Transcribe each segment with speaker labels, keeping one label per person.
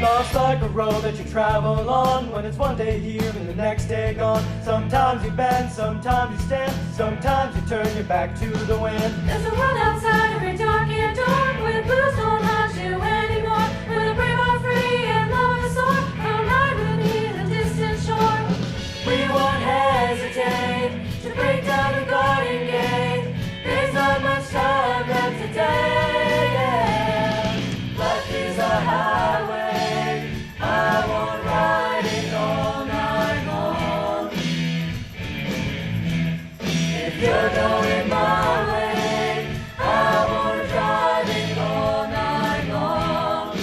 Speaker 1: Lost like a road that you travel on, when it's one day here and the next day gone. Sometimes you bend, sometimes you stand, sometimes you turn your back to the wind.
Speaker 2: There's a world outside every dark and dark, where the blues don't haunt you anymore, where the brave are free and love is soar, from ride with me to the distant shore. We won't hesitate to break down the garden gate. There's not much time left today. Life is a highway, I won't ride it all night long. If you're going my way, I won't drive it all night long.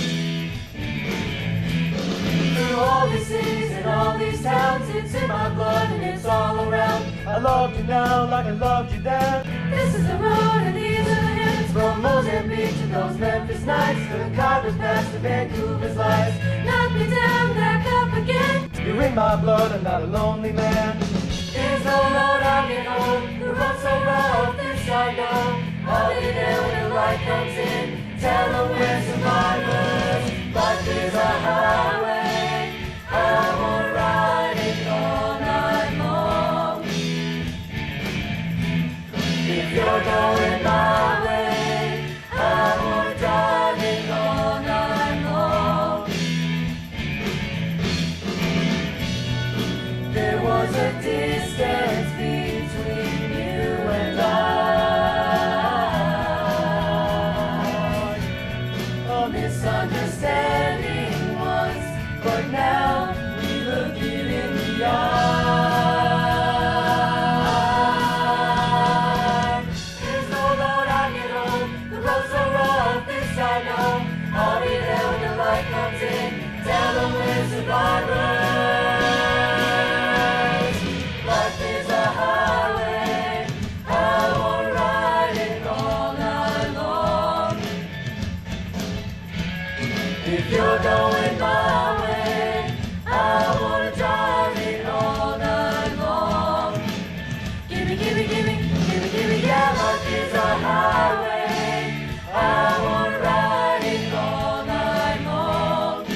Speaker 2: Through all these cities and all these towns, it's in my blood and it's all around.
Speaker 1: I loved you now like I loved you then.
Speaker 2: This is the road and these are the hands.
Speaker 1: From Mozambique to those Memphis nights, to the Kaiser's past to Vancouver's lights.
Speaker 2: Knock me down, back up again.
Speaker 1: You're in my blood, I'm not a lonely man.
Speaker 2: There's no road I can hold, the road's so rough, this I know. I'll be there when the light comes in, tell them we're survivors. Life is a highway, I won't ride it all night long. If you're going my way, I won't drive it all night long. There was a distance between you and I, a misunderstanding once, but now we look it in the eye. There's no road I can hold, the road's so rough, this I know. I'll be there when the light comes in, tell them we're survivors. Life is a highway, I won't ride it all night long. If you're going my way, I wanna drive it all night long. Gimme, gimme, gimme, gimme, gimme, yeah, life is a highway, I wanna ride it all night long.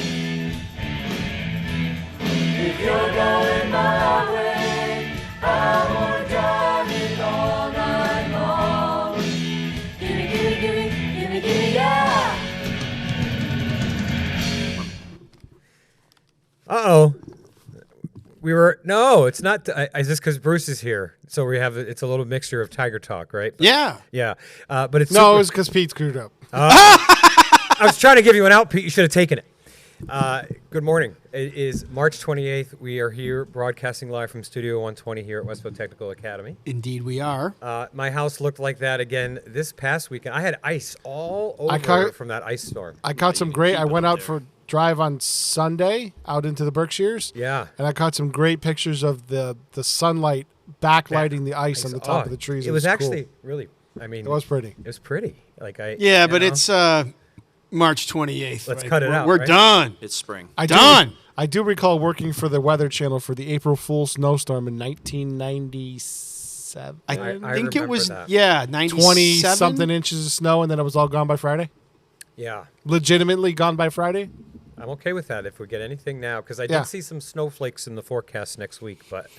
Speaker 2: If you're going my way, I wanna drive it all night long. Gimme, gimme, gimme, gimme, gimme, yeah.
Speaker 3: Uh-oh. No, it's not. Is this because Bruce is here? So it's a little mixture of Tiger Talk, right?
Speaker 4: Yeah.
Speaker 3: Yeah. But it's
Speaker 4: No, it was because Pete screwed up.
Speaker 3: I was trying to give you an out, Pete. You should have taken it. Good morning. It is March 28th. We are here broadcasting live from Studio 120 here at Westville Technical Academy.
Speaker 4: Indeed, we are.
Speaker 3: My house looked like that again this past weekend. I had ice all over from that ice storm.
Speaker 4: I caught some great. I went out for a drive on Sunday out into the Berkshires.
Speaker 3: Yeah.
Speaker 4: And I caught some great pictures of the sunlight backlighting the ice on the top of the trees.
Speaker 3: It was
Speaker 4: cool.
Speaker 3: actually really,
Speaker 4: it was pretty.
Speaker 3: It was pretty.
Speaker 4: Yeah, but it's March 28th.
Speaker 3: Let's cut it out.
Speaker 4: We're
Speaker 3: right?
Speaker 4: done.
Speaker 5: It's spring.
Speaker 4: I do recall working for the Weather Channel for the April Fool's snowstorm in 1997.
Speaker 3: I
Speaker 4: think it was,
Speaker 3: that.
Speaker 4: 97. 20-something inches of snow, and then it was all gone by Friday?
Speaker 3: Yeah.
Speaker 4: Legitimately gone by Friday?
Speaker 3: I'm okay with that if we get anything now, because I did see some snowflakes in the forecast next week, but...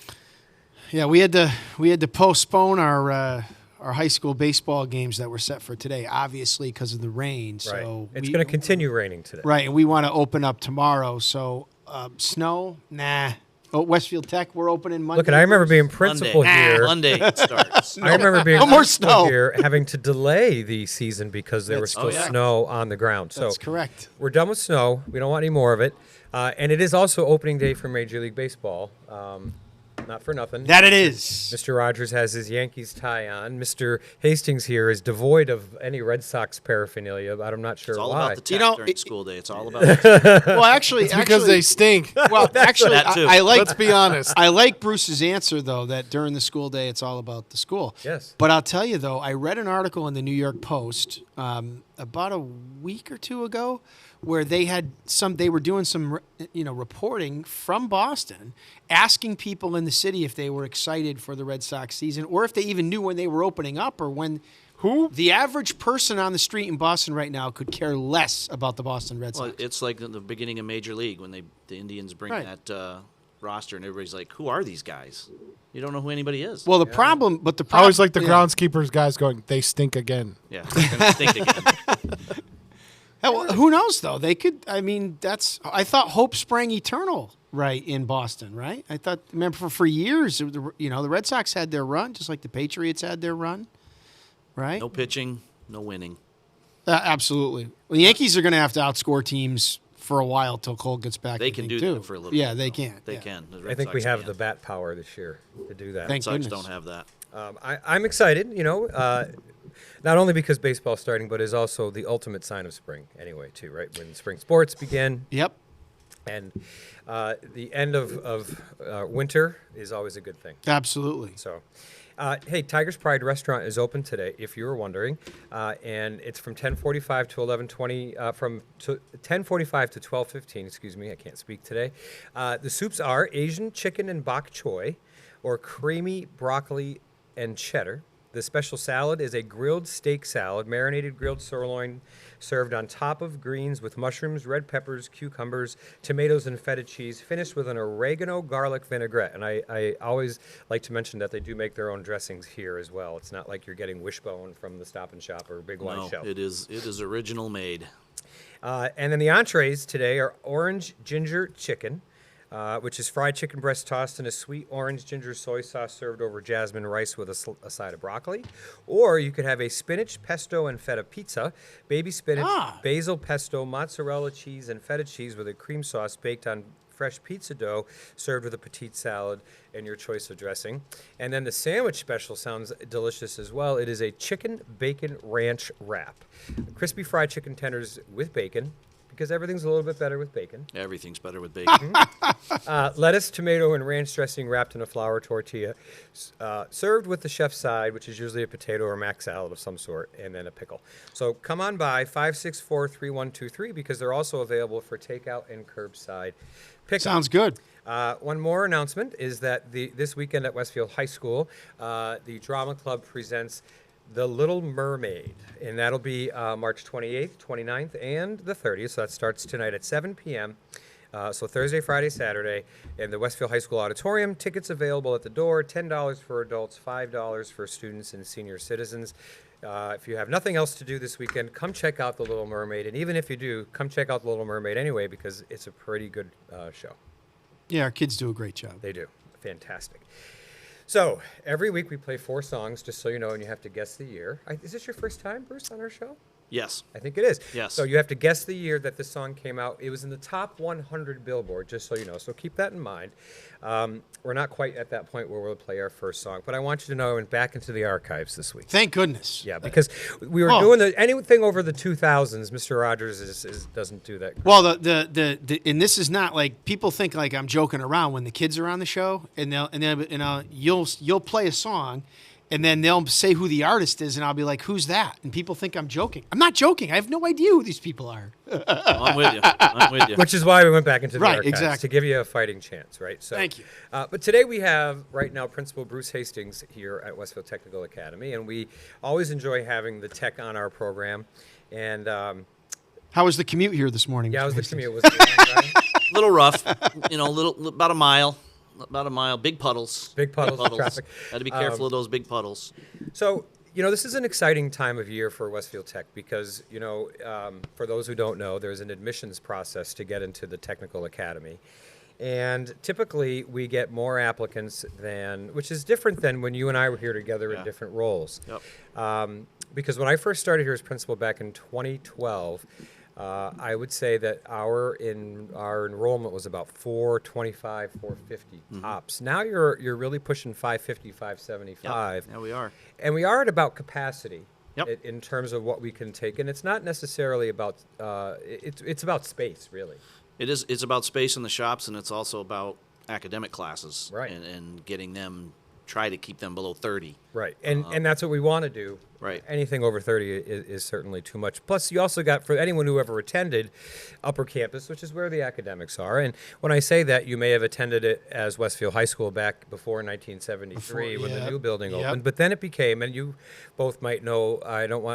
Speaker 4: Yeah, we had to postpone our high school baseball games that were set for today, obviously because of the rain. So
Speaker 3: it's going to continue raining today.
Speaker 4: Right, and we want to open up tomorrow. So snow, nah. Oh, Westfield Tech, we're opening Monday.
Speaker 3: Look, and I remember being principal here.
Speaker 5: Monday it starts.
Speaker 3: I remember being
Speaker 4: more
Speaker 3: principal
Speaker 4: snow
Speaker 3: here, having to delay the season because there was still snow on the ground. So
Speaker 4: that's correct.
Speaker 3: We're done with snow. We don't want any more of it. And it is also opening day for Major League Baseball. Not for nothing.
Speaker 4: That it is.
Speaker 3: Mr. Rogers has his Yankees tie on. Mr. Hastings here is devoid of any Red Sox paraphernalia, but I'm not sure
Speaker 5: It's all
Speaker 3: why.
Speaker 5: about the tech during school day. It's all about the tech.
Speaker 4: Well, actually,
Speaker 5: it's
Speaker 4: because they stink. Well, actually, I like. Let's be honest. I like Bruce's answer though that during the school day it's all about the school.
Speaker 3: Yes.
Speaker 4: But I'll tell you though, I read an article in the New York Post about a week or two ago where they were doing some reporting from Boston, asking people in the city if they were excited for the Red Sox season or if they even knew when they were opening up or when
Speaker 6: Who?
Speaker 4: The average person on the street in Boston right now could care less about the Boston Red Sox.
Speaker 5: Well, it's like the beginning of Major League when the Indians bring
Speaker 4: Right.
Speaker 5: that roster and everybody's like, "Who are these guys?" You don't know who anybody is.
Speaker 4: Well, the problem.
Speaker 6: I always like the
Speaker 4: yeah.
Speaker 6: groundskeepers guys going, they stink again.
Speaker 5: Yeah, they're gonna think again.
Speaker 4: Well, who knows though? They could. I mean, I thought hope sprang eternal right in Boston, right? I thought. Remember for years, the Red Sox had their run, just like the Patriots had their run, right?
Speaker 5: No pitching, no winning.
Speaker 4: Absolutely. Well, the Yankees are going to have to outscore teams for a while till Cole gets back.
Speaker 5: They
Speaker 4: I
Speaker 5: can
Speaker 4: think,
Speaker 5: do
Speaker 4: too.
Speaker 5: that for a little
Speaker 4: Yeah,
Speaker 5: bit.
Speaker 4: they
Speaker 5: though.
Speaker 4: can.
Speaker 5: They
Speaker 4: yeah.
Speaker 5: can. The
Speaker 3: I
Speaker 5: Red
Speaker 3: think we
Speaker 5: Sox
Speaker 3: have
Speaker 5: can't.
Speaker 3: the bat power this year to do that.
Speaker 4: Thank
Speaker 5: Red Sox
Speaker 4: goodness.
Speaker 5: don't have that.
Speaker 3: I'm excited, not only because baseball's starting, but is also the ultimate sign of spring anyway, too, right? When spring sports begin
Speaker 4: Yep.
Speaker 3: and the end of winter is always a good thing.
Speaker 4: Absolutely.
Speaker 3: So, hey, Tiger's Pride restaurant is open today, if you were wondering, and it's from 10:45 to 11:20, from 10:45 to 12:15. Excuse me, I can't speak today. The soups are Asian chicken and bok choy, or creamy broccoli and cheddar. The special salad is a grilled steak salad, marinated grilled sirloin, served on top of greens with mushrooms, red peppers, cucumbers, tomatoes, and feta cheese, finished with an oregano garlic vinaigrette. And I always like to mention that they do make their own dressings here as well. It's not like you're getting Wishbone from the Stop and Shop or Big White
Speaker 5: No,
Speaker 3: Shell.
Speaker 5: it is original made.
Speaker 3: And then the entrees today are orange ginger chicken, which is fried chicken breast tossed in a sweet orange ginger soy sauce served over jasmine rice with a side of broccoli. Or you could have a spinach, pesto, and feta pizza, baby spinach, basil pesto, mozzarella cheese, and feta cheese with a cream sauce baked on fresh pizza dough, served with a petite salad and your choice of dressing. And then the sandwich special sounds delicious as well. It is a chicken bacon ranch wrap. Crispy fried chicken tenders with bacon, because everything's a little bit better with bacon.
Speaker 5: Everything's better with bacon.
Speaker 3: Lettuce, tomato, and ranch dressing wrapped in a flour tortilla, served with the chef's side, which is usually a potato or mac salad of some sort, and then a pickle. So come on by 564-3123 because they're also available for takeout and curbside pickup.
Speaker 4: Sounds good.
Speaker 3: One more announcement is that this weekend at Westfield High School, the Drama Club presents The Little Mermaid, and that'll be March 28th, 29th, and the 30th. So that starts tonight at 7 p.m. So Thursday, Friday, Saturday, in the Westfield High School Auditorium. Tickets available at the door, $10 for adults, $5 for students and senior citizens. If you have nothing else to do this weekend, come check out The Little Mermaid. And even if you do, come check out The Little Mermaid anyway because it's a pretty good show.
Speaker 4: Yeah, our kids do a great job.
Speaker 3: They do. Fantastic. So every week we play 4 songs, just so you know, and you have to guess the year. Is this your first time, Bruce, on our show?
Speaker 5: Yes.
Speaker 3: I think it is.
Speaker 5: Yes.
Speaker 3: So you have to guess the year that this song came out. It was in the top 100 Billboard, just so you know. So keep that in mind. We're not quite at that point where we'll play our first song, but I want you to know I went back into the archives this week.
Speaker 4: Thank goodness.
Speaker 3: Yeah, because we were doing anything over the 2000s. Mr. Rogers doesn't do that.
Speaker 4: Well, and this is not like people think like I'm joking around when the kids are on the show, and you'll play a song, and then they'll say who the artist is, and I'll be like, "Who's that?" And people think I'm joking. I'm not joking. I have no idea who these people are.
Speaker 5: I'm with you. I'm with you.
Speaker 3: Which is why we went back into the
Speaker 4: Right,
Speaker 3: archives,
Speaker 4: exactly.
Speaker 3: to give you a fighting chance, right? So,
Speaker 4: Thank you.
Speaker 3: But today we have, right now, Principal Bruce Hastings here at Westfield Technical Academy, and we always enjoy having the tech on our program. And
Speaker 4: How was the commute here this morning?
Speaker 3: yeah,
Speaker 4: Mr.
Speaker 3: how's the
Speaker 4: Hastings?
Speaker 3: commute? Was it long, right?
Speaker 5: A little rough. About a mile. About a mile. Big puddles.
Speaker 3: Big puddles of traffic.
Speaker 5: Got to be careful of those big puddles.
Speaker 3: So, this is an exciting time of year for Westfield Tech because, for those who don't know, there's an admissions process to get into the Technical Academy. And typically we get more applicants which is different than when you and I were here together in different roles.
Speaker 5: Yep.
Speaker 3: Because when I first started here as principal back in 2012, I would say that our enrollment was about 425, 450 tops. Now you're really pushing 550, 575.
Speaker 5: Yeah, we are.
Speaker 3: And we are at about capacity
Speaker 5: Yep.
Speaker 3: in terms of what we can take. And it's not necessarily about, it's about space, really.
Speaker 5: It is. It's about space in the shops, and it's also about academic classes,
Speaker 3: Right.
Speaker 5: And getting them try to keep them below 30.
Speaker 3: Right, and that's what we want to do.
Speaker 5: Right.
Speaker 3: Anything over 30 is certainly too much. Plus, you also got, for anyone who ever attended Upper Campus, which is where the academics are, and when I say that, you may have attended it as Westfield High School back before 1973 when the new building opened, but then it became, and you both might know,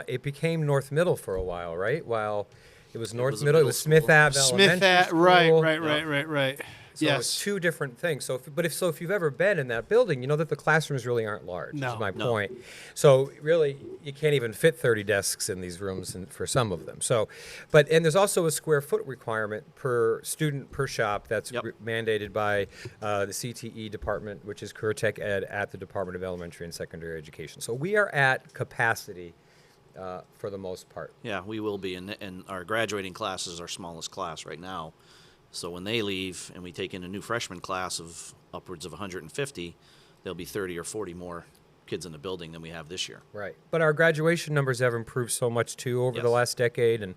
Speaker 3: it became North Middle for a while, right? While it was North Middle, it was Smith Ave Elementary School.
Speaker 4: Right.
Speaker 3: So it's two different things. So, if you've ever been in that building, you know that the classrooms really aren't large.
Speaker 4: No.
Speaker 3: Is my point. So really, you can't even fit 30 desks in these rooms, for some of them. So, and there's also a square foot requirement per student per shop that's mandated by the CTE department, which is Career Tech Ed at the Department of Elementary and Secondary Education. So we are at capacity for the most part.
Speaker 5: Yeah, we will be, and our graduating class is our smallest class right now. So when they leave and we take in a new freshman class of upwards of 150, there'll be 30 or 40 more kids in the building than we have this year.
Speaker 3: Right. But our graduation numbers have improved so much, too, over the last decade. And,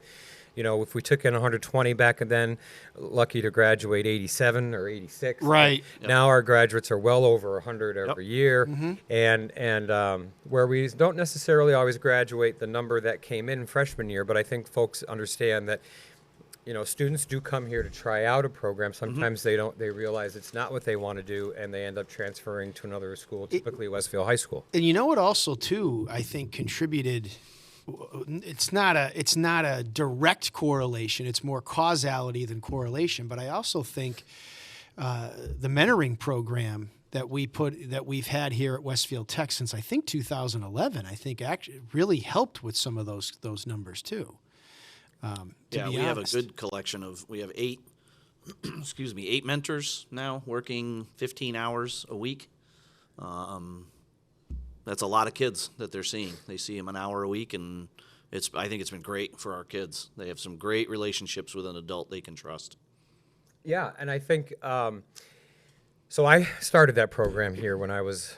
Speaker 3: if we took in 120 back then, lucky to graduate 87 or 86.
Speaker 4: Right.
Speaker 3: Now our graduates are well over 100 every year. And where we don't necessarily always graduate the number that came in freshman year, but I think folks understand that students do come here to try out a program. Sometimes they realize it's not what they want to do, and they end up transferring to another school, typically Westfield High School.
Speaker 4: And you know what also, too, I think contributed, it's not a direct correlation, it's more causality than correlation, but I also think the mentoring program that we've had here at Westfield Tech since I think 2011, I think actually really helped with some of those numbers, too.
Speaker 5: We have a good collection we have 8 mentors now working 15 hours a week. That's a lot of kids that they're seeing. They see them an hour a week, and I think it's been great for our kids. They have some great relationships with an adult they can trust.
Speaker 3: Yeah, and I think so I started that program here when I was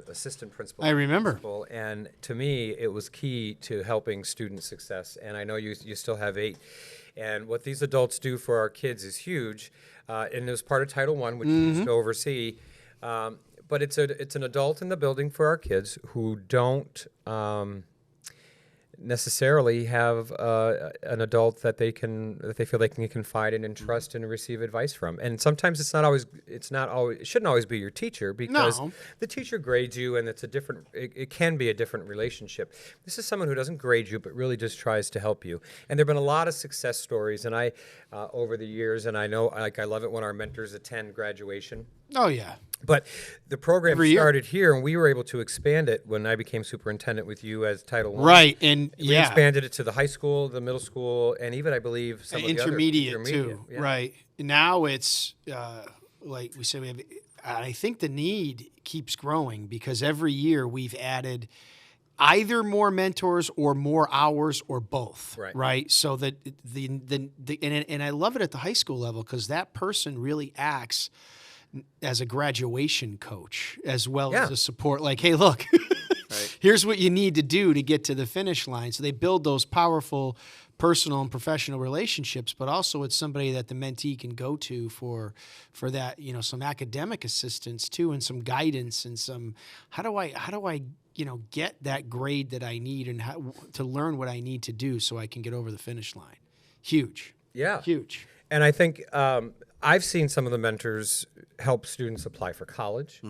Speaker 3: assistant principal.
Speaker 4: I remember.
Speaker 3: And to me, it was key to helping student success. And I know you still have 8. And what these adults do for our kids is huge. And it was part of Title I, which you used to oversee. But it's an adult in the building for our kids who don't necessarily have an adult that they feel they can confide in and trust and receive advice from. And sometimes it shouldn't always be your teacher, because the teacher grades you, and it can be a different relationship. This is someone who doesn't grade you but really just tries to help you. And there've been a lot of success stories, and I over the years, and I know I love it when our mentors attend graduation.
Speaker 4: Oh yeah.
Speaker 3: But the program started here, and we were able to expand it when I became superintendent with you as Title I.
Speaker 4: Right, and
Speaker 3: we expanded it to the high school, the middle school, and even, I believe, some of the
Speaker 4: intermediate too.
Speaker 3: Yeah.
Speaker 4: Right. Now it's like we said, I think the need keeps growing because every year we've added either more mentors or more hours or both. Right. So that and I love it at the high school level because that person really acts as a graduation coach as well as a support. Like, hey, look, here's what you need to do to get to the finish line. So they build those powerful personal and professional relationships, but also it's somebody that the mentee can go to for that, some academic assistance too, and some guidance and some, how do I get that grade that I need and how to learn what I need to do so I can get over the finish line. Huge.
Speaker 3: Yeah.
Speaker 4: Huge.
Speaker 3: And I think I've seen some of the mentors help students apply for college,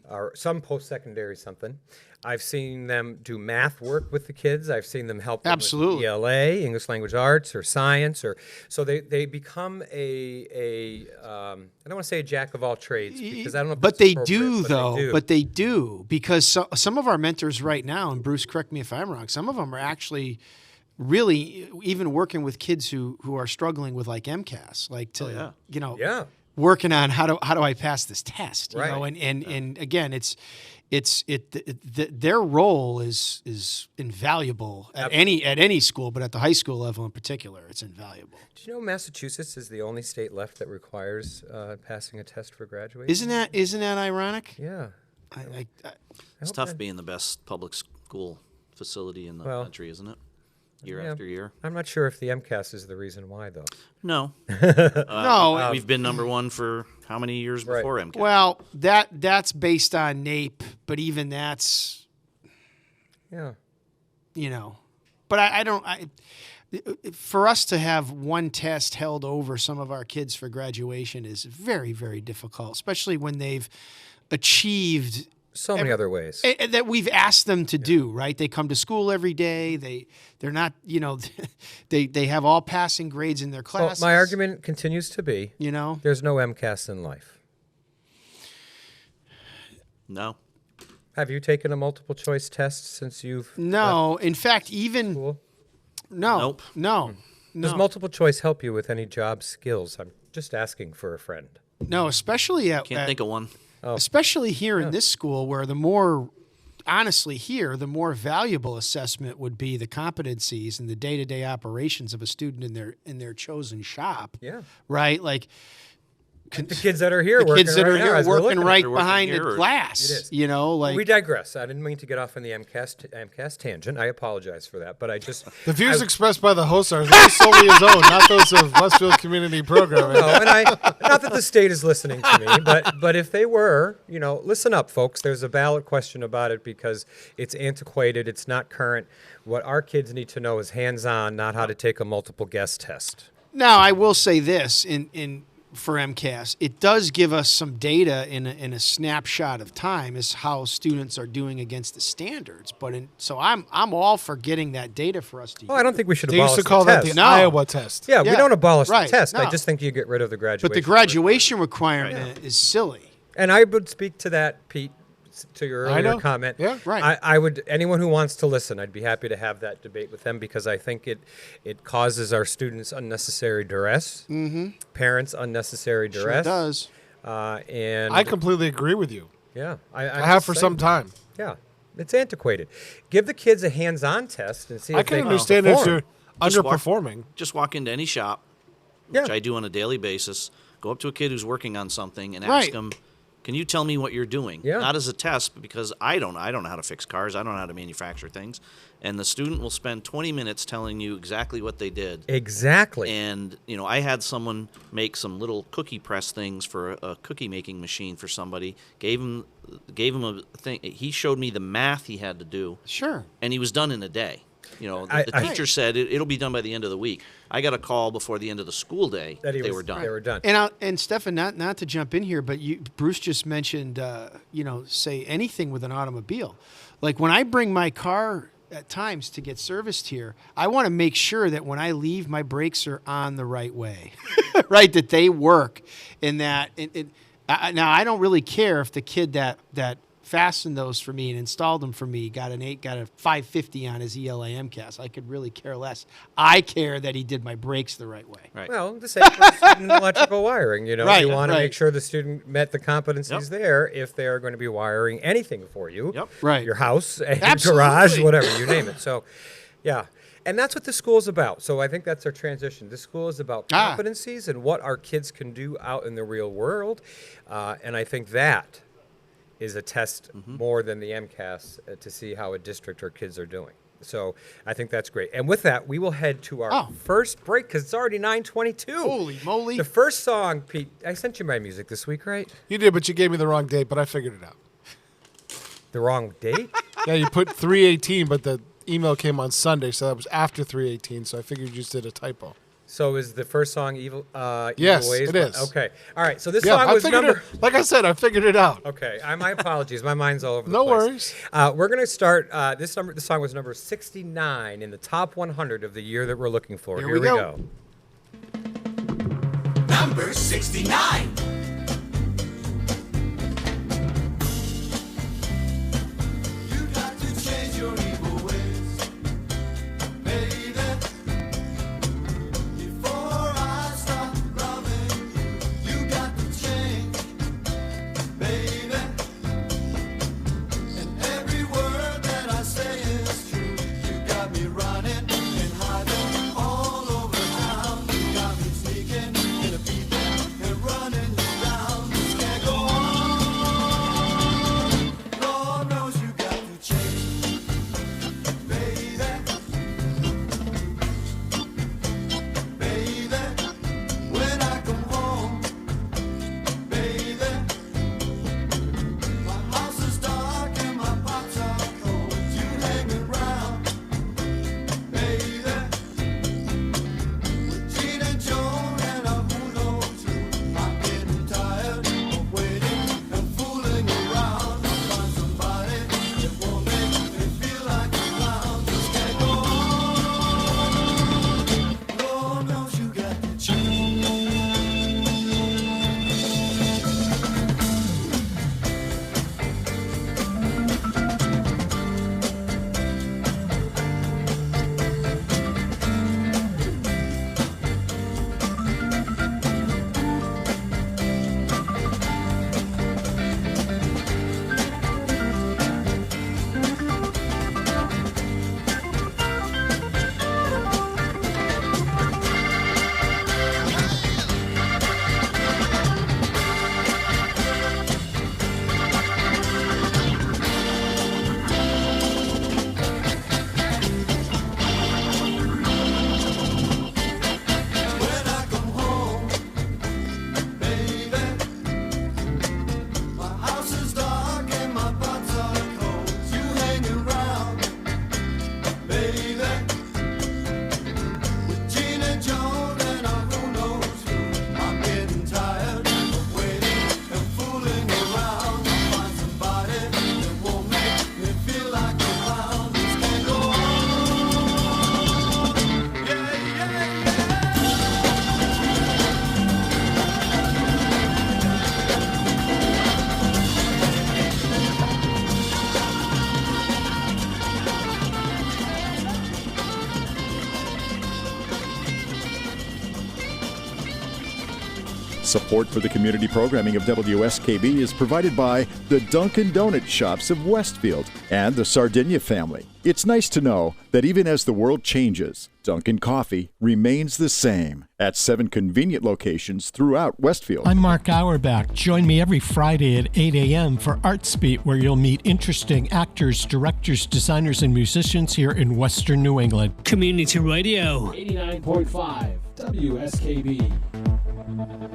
Speaker 3: or some post-secondary something. I've seen them do math work with the kids. I've seen them help them with ELA, English Language Arts, or science, so they become I don't want to say a jack of all trades because I don't know. If
Speaker 4: but
Speaker 3: that's
Speaker 4: they do, though. But they do because some of our mentors right now, and Bruce, correct me if I'm wrong. Some of them are actually really even working with kids who are struggling with like MCAS, like working on how do I pass this test, and again, their role is invaluable at any school, but at the high school level in particular, it's invaluable.
Speaker 3: Do you know Massachusetts is the only state left that requires passing a test for graduation?
Speaker 4: Isn't that ironic?
Speaker 3: Yeah,
Speaker 5: it's tough being the best public school facility in the country, isn't it? Year after year.
Speaker 3: I'm not sure if the MCAS is the reason why, though.
Speaker 5: No.
Speaker 4: No.
Speaker 5: We've been number one for how many years
Speaker 3: Right.
Speaker 5: before MCAS?
Speaker 4: Well, that's based on NAEP, but even that's,
Speaker 3: Yeah.
Speaker 4: But for us to have one test held over some of our kids for graduation is very, very difficult, especially when they've achieved
Speaker 3: So many other ways.
Speaker 4: that we've asked them to do, right? They come to school every day. They're not, they have all passing grades in their
Speaker 3: Well,
Speaker 4: classes.
Speaker 3: my argument continues to be,
Speaker 4: You
Speaker 3: there's no MCAS in life.
Speaker 5: No.
Speaker 3: Have you taken a multiple choice test since you've
Speaker 4: No, in fact, even
Speaker 3: school?
Speaker 4: no,
Speaker 5: Nope.
Speaker 4: no,
Speaker 3: Does multiple choice help you with any job skills? I'm just asking for a friend.
Speaker 4: no, especially
Speaker 5: Can't think of one.
Speaker 4: especially here in this school where the more valuable assessment would be the competencies and the day-to-day operations of a student in their chosen shop.
Speaker 3: Yeah.
Speaker 4: Right? Like
Speaker 3: The kids that are here
Speaker 4: the
Speaker 3: working
Speaker 4: kids that
Speaker 3: right
Speaker 4: are
Speaker 3: now
Speaker 4: here
Speaker 3: as we're
Speaker 4: working
Speaker 3: looking at
Speaker 4: right
Speaker 5: They're working
Speaker 4: behind
Speaker 5: here
Speaker 4: the
Speaker 5: or-
Speaker 4: glass.
Speaker 3: It is.
Speaker 4: Like
Speaker 3: we digress. I didn't mean to get off on the MCAS tangent. I apologize for that, but I just
Speaker 6: The views expressed by the host are those solely his own, not those of Westfield Community Programming.
Speaker 3: no, and not that the state is listening to me, but if they were, listen up, folks. There's a ballot question about it because it's antiquated. It's not current. What our kids need to know is hands-on, not how to take a multiple guess test.
Speaker 4: Now, I will say this for MCAS, it does give us some data in a snapshot of time as how students are doing against the standards. So I'm all for getting that data for us to use.
Speaker 3: Well, I don't think we should
Speaker 6: They
Speaker 3: abolish
Speaker 6: used to call
Speaker 3: the
Speaker 6: that
Speaker 3: test.
Speaker 6: the
Speaker 4: No.
Speaker 6: Iowa test.
Speaker 3: Yeah, we
Speaker 4: Yeah,
Speaker 3: don't abolish
Speaker 4: right,
Speaker 3: the test. I
Speaker 4: no.
Speaker 3: just think you get rid of the graduation.
Speaker 4: But the graduation requirement is silly.
Speaker 3: And I would speak to that, Pete, to your
Speaker 6: I
Speaker 3: earlier
Speaker 6: know.
Speaker 3: comment.
Speaker 6: Yeah.
Speaker 4: Right.
Speaker 3: I would, anyone who wants to listen, I'd be happy to have that debate with them because I think it causes our students unnecessary duress, parents unnecessary
Speaker 4: Sure
Speaker 3: duress.
Speaker 4: does.
Speaker 3: And
Speaker 6: I completely agree with you.
Speaker 3: yeah,
Speaker 6: I have for some time.
Speaker 3: Yeah, it's antiquated. Give the kids a hands-on test and see
Speaker 6: I
Speaker 3: if
Speaker 6: can
Speaker 3: they
Speaker 6: understand if
Speaker 3: perform.
Speaker 6: you're
Speaker 5: Just walk-
Speaker 6: underperforming.
Speaker 5: Just walk into any shop, which
Speaker 3: Yeah.
Speaker 5: I do on a daily basis. Go up to a kid who's working on something and
Speaker 4: Right.
Speaker 5: ask him, "Can you tell me what you're doing?"
Speaker 3: Yeah.
Speaker 5: Not as a test, but because I don't know how to fix cars. I don't know how to manufacture things. And the student will spend 20 minutes telling you exactly what they did.
Speaker 3: Exactly.
Speaker 5: And I had someone make some little cookie press things for a cookie making machine for somebody. Gave him a thing. He showed me the math he had to do,
Speaker 4: Sure.
Speaker 5: and he was done in a day.
Speaker 3: I-
Speaker 5: The teacher said it'll be done by the end of the week. I got a call before the end of the school day
Speaker 3: that
Speaker 5: they were done.
Speaker 3: They were done.
Speaker 4: And Stefan, not to jump in here, but Bruce just mentioned, say anything with an automobile. Like when I bring my car at times to get serviced here, I want to make sure that when I leave, my brakes are on the right way, right? That they work, and that now I don't really care if the kid that fastened those for me and installed them for me got a 550 on his ELA MCAS. I could really care less. I care that he did my brakes the right way.
Speaker 5: Right.
Speaker 3: Well, the same for student electrical wiring.
Speaker 4: Right,
Speaker 3: You want to
Speaker 4: right.
Speaker 3: make sure the student met the competencies
Speaker 5: Yep.
Speaker 3: there if they are going to be wiring anything for you.
Speaker 5: Yep.
Speaker 4: Right.
Speaker 3: Your house, and
Speaker 4: Absolutely.
Speaker 3: garage, whatever, you name it. So, yeah. And that's what the school's about. So I think that's our transition. The school is about competencies and what our kids can do out in the real world. And I think that is a test more than the MCAS to see how a district or kids are doing. So I think that's great. And with that, we will head to our first break because it's already 9:22.
Speaker 4: Holy moly.
Speaker 3: The first song, Pete, I sent you my music this week, right?
Speaker 6: You did, but you gave me the wrong date, but I figured it out.
Speaker 3: The wrong date?
Speaker 6: Yeah, you put 3/18, but the email came on Sunday, so that was after 3/18, so I figured you just did a typo.
Speaker 3: So is the first song Evil
Speaker 6: Yes,
Speaker 3: Ways?
Speaker 6: it is.
Speaker 3: Okay. All right. So this
Speaker 6: Yeah,
Speaker 3: song
Speaker 6: I
Speaker 3: was
Speaker 6: figured
Speaker 3: number...
Speaker 6: it, like I said, I figured it out.
Speaker 3: Okay, my apologies. My mind's all over the
Speaker 6: No
Speaker 3: place.
Speaker 6: worries.
Speaker 3: We're going to start, this song was number 69 in the top 100 of the year that we're looking for.
Speaker 4: Here
Speaker 3: Here
Speaker 4: we
Speaker 3: we
Speaker 4: go.
Speaker 3: go.
Speaker 7: Number 69. You got to change your evil ways, baby. Before I stop loving you, you got to change, baby. And every word that I say is true. You got me running and hiding all over town. You got me sneaking in a beat and running.
Speaker 8: Support for the community programming of WSKB is provided by the Dunkin' Donut Shops of Westfield and the Sardinia family. It's nice to know that even as the world changes, Dunkin' Coffee remains the same at 7 convenient locations throughout Westfield.
Speaker 9: I'm Mark Auerbach. Join me every Friday at 8 a.m. for Arts Beat, where you'll meet interesting actors, directors, designers, and musicians here in Western New England.
Speaker 10: Community Radio.
Speaker 11: 89.5 WSKB.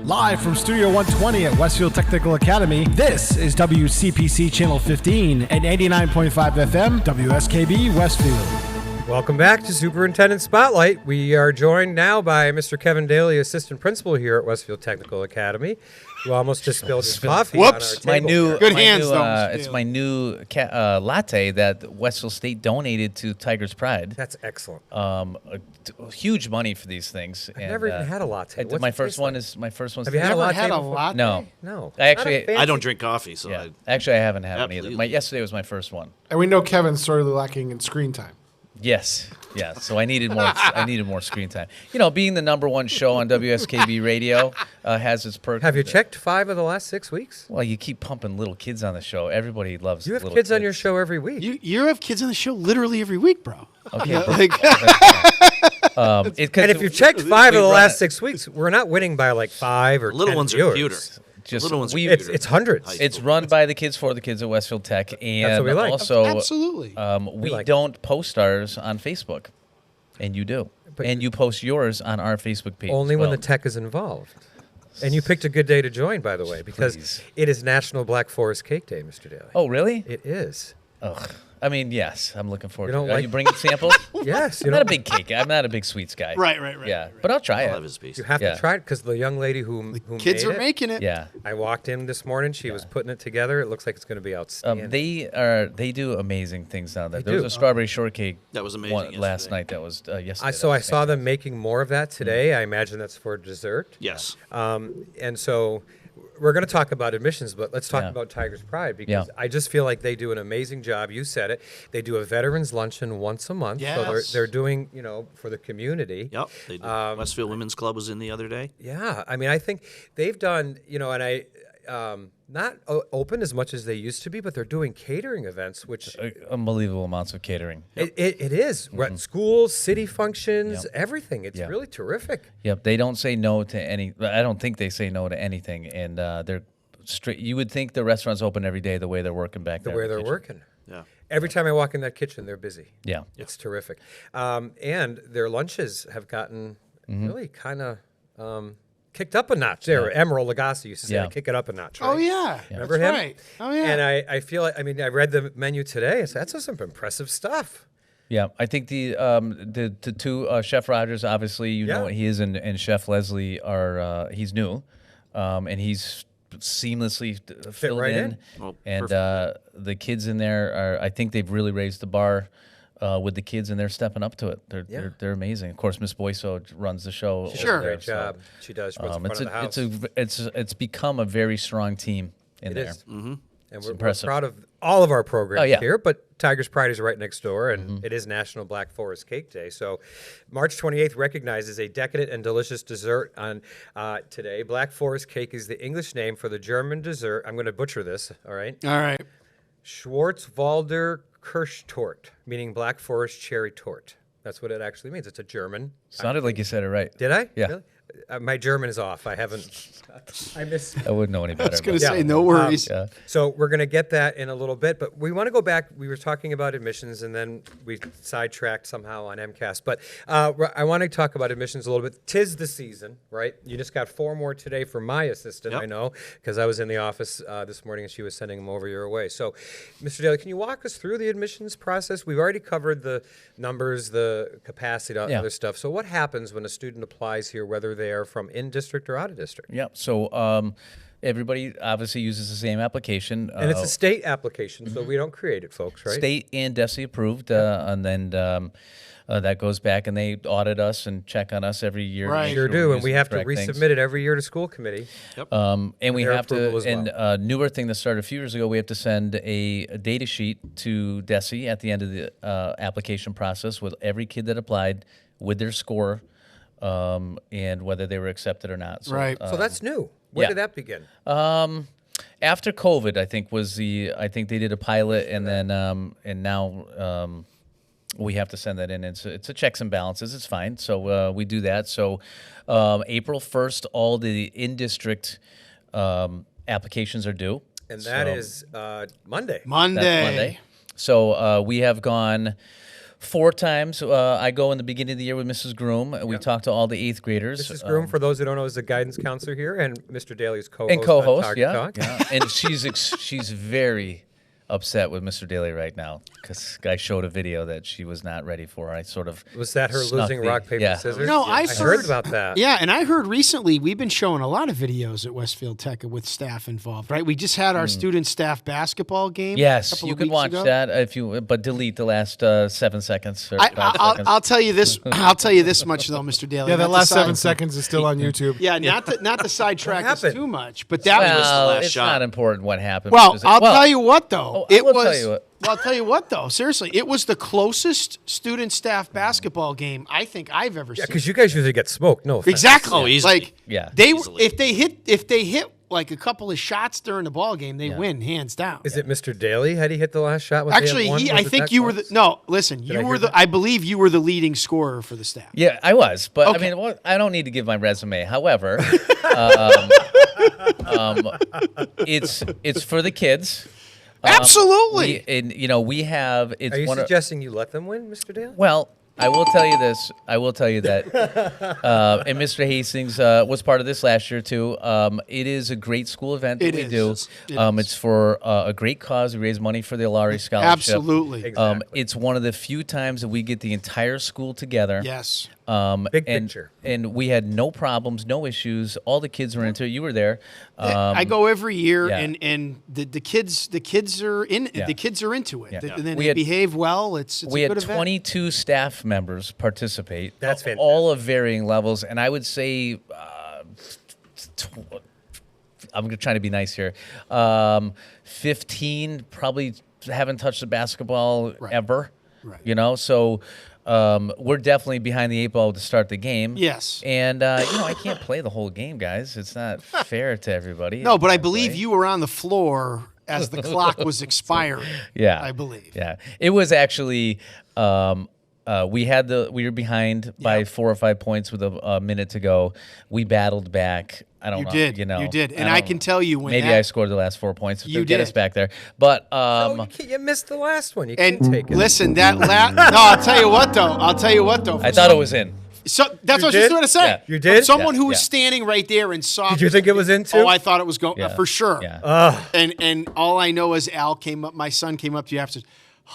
Speaker 12: Live from Studio 120 at Westfield Technical Academy, this is WCPC Channel 15 and 89.5 FM, WSKB Westfield.
Speaker 3: Welcome back to Superintendent Spotlight. We are joined now by Mr. Kevin Daly, Assistant Principal here at Westfield Technical Academy, who almost just spilled his coffee on our table.
Speaker 4: My new good hands.
Speaker 13: It's my new latte that Westfield State donated to Tigers Pride.
Speaker 3: That's excellent.
Speaker 13: Huge money for these things.
Speaker 3: I've never even had a latte. What's
Speaker 13: My
Speaker 3: it
Speaker 13: first
Speaker 3: taste
Speaker 13: one
Speaker 3: like?
Speaker 13: is my first one's.
Speaker 3: Have you had a latte
Speaker 4: had a
Speaker 3: before?
Speaker 4: latte?
Speaker 3: No.
Speaker 13: I actually
Speaker 3: Not a
Speaker 5: I
Speaker 3: fancy-
Speaker 5: don't drink coffee, so
Speaker 13: Yeah, actually I haven't had one either.
Speaker 5: Absolutely.
Speaker 13: Yesterday was my first one.
Speaker 6: And we know Kevin's sorely lacking in screen time.
Speaker 13: Yes. So I needed more. I needed more screen time. You know, being the #1 show on WSKB radio has its perks.
Speaker 3: Have you checked 5 of the last 6 weeks?
Speaker 13: Well, you keep pumping little kids on the show. Everybody loves.
Speaker 3: You have
Speaker 13: little
Speaker 3: kids on your show every week.
Speaker 4: You have kids on the show literally every week, bro.
Speaker 13: Okay.
Speaker 3: And if you've checked 5 of the last 6 weeks, we're not winning by like 5 or
Speaker 5: little
Speaker 3: 10
Speaker 5: ones
Speaker 3: viewers.
Speaker 5: are cuter.
Speaker 13: Just
Speaker 5: Little ones are
Speaker 13: we-
Speaker 5: cuter.
Speaker 3: It's hundreds.
Speaker 5: High
Speaker 13: It's
Speaker 5: school.
Speaker 13: run by the kids for the kids at Westfield Tech, and
Speaker 3: That's what we like.
Speaker 13: also
Speaker 4: Absolutely.
Speaker 13: we
Speaker 3: like it.
Speaker 13: don't post ours on Facebook, and you do, and you post yours on our Facebook page.
Speaker 3: Only
Speaker 13: as
Speaker 3: when
Speaker 13: well.
Speaker 3: the tech is involved. And you picked a good day to join, by the way, because
Speaker 13: Please.
Speaker 3: it is National Black Forest Cake Day, Mr. Daly.
Speaker 13: Oh, really?
Speaker 3: It is.
Speaker 13: Ugh. I mean, yes, I'm looking forward
Speaker 3: You
Speaker 13: to
Speaker 3: don't
Speaker 13: it. Are
Speaker 3: like-
Speaker 13: you bringing samples?
Speaker 3: Yes.
Speaker 13: I'm not a big cake. I'm not a big sweets guy.
Speaker 4: Right.
Speaker 13: Yeah, but I'll try
Speaker 5: I'll have
Speaker 13: it.
Speaker 5: his piece.
Speaker 3: You have
Speaker 13: Yeah.
Speaker 3: to try it because the young lady who
Speaker 4: Kids
Speaker 3: made
Speaker 4: are
Speaker 3: it,
Speaker 4: making it.
Speaker 13: Yeah.
Speaker 3: I walked in this morning. She was putting it together. It looks like it's going to be outstanding.
Speaker 13: They do amazing things down there.
Speaker 3: They
Speaker 13: There was
Speaker 3: do.
Speaker 13: a strawberry shortcake
Speaker 5: That was amazing
Speaker 13: one last
Speaker 5: yesterday.
Speaker 13: night. That was yesterday.
Speaker 3: I saw them making more of that today. I imagine that's for dessert.
Speaker 5: Yes.
Speaker 3: And so we're going to talk about admissions, but let's talk
Speaker 13: Yeah.
Speaker 3: about Tigers Pride because
Speaker 13: Yeah.
Speaker 3: I just feel like they do an amazing job. You said it. They do a veterans luncheon once a month. So
Speaker 4: Yes.
Speaker 3: they're doing, for the community.
Speaker 5: Yep. They did. Westfield Women's Club was in the other day.
Speaker 3: Yeah. I mean, I think they've done, and I not open as much as they used to be, but they're doing catering events, which
Speaker 13: Unbelievable amounts of catering.
Speaker 3: it is. We're at schools, city functions, everything. It's
Speaker 13: Yeah.
Speaker 3: really terrific.
Speaker 13: Yep, they don't say no to any. I don't think they say no to anything, and they're straight. You would think the restaurant's open every day the way they're working back
Speaker 3: The
Speaker 13: there.
Speaker 3: way
Speaker 13: in the
Speaker 3: they're
Speaker 13: kitchen.
Speaker 3: working.
Speaker 5: Yeah.
Speaker 3: Every time I walk in that kitchen, they're busy.
Speaker 13: Yeah.
Speaker 3: It's terrific. And their lunches have gotten really kind of kicked up a notch. There, Emerald Lagasse used to say,
Speaker 13: Yeah.
Speaker 3: kick it up a notch.
Speaker 4: Oh
Speaker 3: right?
Speaker 4: yeah.
Speaker 3: Remember
Speaker 4: That's
Speaker 3: him?
Speaker 4: right. Oh yeah.
Speaker 3: And I feel like, I read the menu today. I said, that's some impressive stuff.
Speaker 13: Yeah, I think the two Chef Rogers, obviously, you know
Speaker 3: Yeah.
Speaker 13: what he is, and Chef Leslie are he's new, and he's seamlessly filled
Speaker 3: right
Speaker 13: in.
Speaker 3: in.
Speaker 5: Well,
Speaker 13: And the kids in there are, I think they've really raised the bar with the kids, and they're stepping up to it. They're amazing. Of course, Miss Boyso runs the show.
Speaker 3: She
Speaker 4: Sure.
Speaker 3: does a
Speaker 13: there,
Speaker 3: great job. She does. She runs the front of the house.
Speaker 13: it's become a very strong team in
Speaker 3: It
Speaker 13: there.
Speaker 3: is. And we're
Speaker 13: impressive.
Speaker 3: proud of all of our programs
Speaker 13: Oh, yeah.
Speaker 3: here, but Tigers Pride is right next door, and it is National Black Forest Cake Day. So March 28th recognizes a decadent and delicious dessert on today. Black Forest cake is the English name for the German dessert. I'm going to butcher this, all right?
Speaker 4: All right.
Speaker 3: Schwarzwälder Kirschtorte, meaning Black Forest cherry tort. That's what it actually means. It's a German.
Speaker 13: Sounded like you said it right.
Speaker 3: Did I?
Speaker 13: Yeah.
Speaker 3: Really? My German is off. I haven't. I miss.
Speaker 13: I wouldn't know any better.
Speaker 4: I was going
Speaker 13: but-
Speaker 4: to say no worries.
Speaker 13: Yeah.
Speaker 3: So we're going to get that in a little bit, but we want to go back. We were talking about admissions, and then we sidetracked somehow on MCAS. But I want to talk about admissions a little bit. 'Tis the season, right? You just got 4 more today for my assistant,
Speaker 5: Yep.
Speaker 3: I know, because I was in the office this morning, and she was sending them over your way. So, Mr. Daly, can you walk us through the admissions process? We've already covered the numbers, the capacity, all the
Speaker 13: Yeah.
Speaker 3: other stuff. So what happens when a student applies here, whether they are from in-district or out-of-district?
Speaker 13: Yeah. So everybody obviously uses the same application.
Speaker 3: And it's a state application, so we don't create it, folks, right?
Speaker 13: State and DESE approved, and then that goes back and they audit us and check on us every year. to
Speaker 4: Right.
Speaker 13: make
Speaker 3: Sure
Speaker 13: we're
Speaker 3: do, and
Speaker 13: using
Speaker 3: we
Speaker 13: the
Speaker 3: have to
Speaker 13: correct things.
Speaker 3: resubmit it every year to school committee.
Speaker 13: And we
Speaker 3: their
Speaker 13: have to,
Speaker 3: approval as
Speaker 13: and
Speaker 3: well.
Speaker 13: newer thing that started a few years ago, we have to send a data sheet to DESE at the end of the application process with every kid that applied with their score, and whether they were accepted or not. So,
Speaker 4: Right.
Speaker 3: So that's new. When
Speaker 13: yeah.
Speaker 3: did that begin?
Speaker 13: After COVID, I think I think they did a pilot, and then and now we have to send that in. It's a checks and balances. It's fine. So we do that. So April 1st, all the in-district applications are due.
Speaker 3: And that is Monday.
Speaker 13: That's Monday. So we have gone 4 times. I go in the beginning of the year with Mrs. Groom. We talk to all the 8th graders.
Speaker 3: Mrs. Groom, for those who don't know, is the guidance counselor here, and Mr. Daly's co-host.
Speaker 13: And co-host,
Speaker 3: on Target
Speaker 13: yeah.
Speaker 3: Talk.
Speaker 13: Yeah. And she's very upset with Mr. Daly right now because I showed a video that she was not ready for. I sort of
Speaker 3: Was that her
Speaker 13: snuck
Speaker 3: losing
Speaker 13: the-
Speaker 3: rock, paper,
Speaker 13: yeah.
Speaker 3: scissors?
Speaker 4: No,
Speaker 3: Yeah,
Speaker 4: I've
Speaker 3: I heard about that.
Speaker 4: Yeah, and I heard recently we've been showing a lot of videos at Westfield Tech with staff involved, right? We just had our student staff basketball game. a
Speaker 13: Yes,
Speaker 4: couple
Speaker 13: you
Speaker 4: of
Speaker 13: can
Speaker 4: weeks
Speaker 13: watch
Speaker 4: ago.
Speaker 13: that if you, but delete the last 7 seconds. Or 5 seconds.
Speaker 4: I'll tell you this. I'll tell you this much though, Mr. Daly.
Speaker 6: Yeah,
Speaker 4: not
Speaker 6: that
Speaker 4: to
Speaker 6: last
Speaker 4: side-
Speaker 6: 7 seconds is still on YouTube.
Speaker 4: Yeah, not to sidetrack us
Speaker 3: happened?
Speaker 4: too much, but that was.
Speaker 13: Well,
Speaker 5: last
Speaker 13: it's
Speaker 5: shot.
Speaker 13: not important what happened.
Speaker 4: Well,
Speaker 13: because
Speaker 4: I'll tell you what though.
Speaker 13: Oh, I
Speaker 4: It
Speaker 13: will
Speaker 4: was.
Speaker 13: tell you what.
Speaker 4: Well, I'll tell you what though. Seriously, it was the closest student staff basketball game I think I've ever
Speaker 3: Yeah,
Speaker 4: seen.
Speaker 3: because you guys usually get smoked. No offense.
Speaker 4: Exactly.
Speaker 5: Oh, easily.
Speaker 4: Like
Speaker 13: Yeah.
Speaker 4: they
Speaker 5: Easily.
Speaker 4: if they hit like a couple of shots during the ball game, they win hands down.
Speaker 3: Is it Mr. Daly? Had he hit the last shot? When they had
Speaker 4: Actually,
Speaker 3: won?
Speaker 4: I
Speaker 3: Was it
Speaker 4: think
Speaker 3: that
Speaker 4: you were the
Speaker 3: close?
Speaker 4: no. Listen,
Speaker 3: I
Speaker 4: you
Speaker 3: hear
Speaker 4: were
Speaker 3: that?
Speaker 4: I believe you were the leading scorer for the staff.
Speaker 13: Yeah, I was, but
Speaker 4: Okay.
Speaker 13: I mean, I don't need to give my resume. However, it's for the kids.
Speaker 4: Absolutely.
Speaker 13: And we have. It's
Speaker 3: Are you
Speaker 13: one of,
Speaker 3: suggesting you let them win, Mr. Daly?
Speaker 13: Well, I will tell you this. I will tell you that. And Mr. Hastings was part of this last year too. It is a great school event that
Speaker 4: It
Speaker 13: we
Speaker 4: is.
Speaker 13: do.
Speaker 4: It is.
Speaker 13: It's for a great cause. We raise money for the Alari Scholarship.
Speaker 4: Absolutely.
Speaker 3: Exactly.
Speaker 13: It's one of the few times that we get the entire school together.
Speaker 4: Yes.
Speaker 3: Big
Speaker 13: and,
Speaker 3: picture.
Speaker 13: And we had no problems, no issues. All the kids were into it. You were there.
Speaker 4: I go every year,
Speaker 13: yeah.
Speaker 4: and the kids are in.
Speaker 13: Yeah.
Speaker 4: The kids are into it.
Speaker 13: Yeah.
Speaker 4: And then
Speaker 13: We
Speaker 4: they
Speaker 13: had-
Speaker 4: behave well. It's
Speaker 13: We
Speaker 4: a
Speaker 13: had
Speaker 4: good event.
Speaker 13: 22 staff members participate.
Speaker 3: That's fantastic.
Speaker 13: All of varying levels, and I would say, I'm trying to be nice here. 15 probably haven't touched the basketball ever.
Speaker 4: Right.
Speaker 13: So we're definitely behind the 8 ball to start the game.
Speaker 4: Yes.
Speaker 13: And I can't play the whole game, guys. It's not fair to everybody.
Speaker 4: No, but I
Speaker 13: can't
Speaker 4: believe
Speaker 13: play.
Speaker 4: you were on the floor as the clock was expiring.
Speaker 13: Yeah,
Speaker 4: I believe.
Speaker 13: Yeah, it was actually. We were behind by 4 or 5 points with a minute to go. We battled back. I don't
Speaker 4: You
Speaker 13: know.
Speaker 4: did.
Speaker 13: You know,
Speaker 4: You did. And
Speaker 13: don't
Speaker 4: I can
Speaker 13: know.
Speaker 4: tell you when
Speaker 13: maybe
Speaker 4: that-
Speaker 13: I scored the last 4 points to
Speaker 4: You
Speaker 13: get us
Speaker 4: did.
Speaker 13: back there. But
Speaker 3: You missed the last one. You
Speaker 4: And
Speaker 3: can't take it.
Speaker 4: listen, no, I'll tell you what though.
Speaker 13: I thought it was in.
Speaker 4: So that's
Speaker 3: You
Speaker 4: what I was just
Speaker 3: did?
Speaker 4: going to say.
Speaker 13: Yeah.
Speaker 3: You did?
Speaker 4: Someone
Speaker 13: Yeah,
Speaker 4: who was
Speaker 13: yeah.
Speaker 4: standing right there and saw.
Speaker 3: Did you think it was in too?
Speaker 4: Oh, I thought it was going
Speaker 13: Yeah.
Speaker 4: for sure.
Speaker 13: Yeah.
Speaker 4: And all I know is Al came up. My son came up to you after.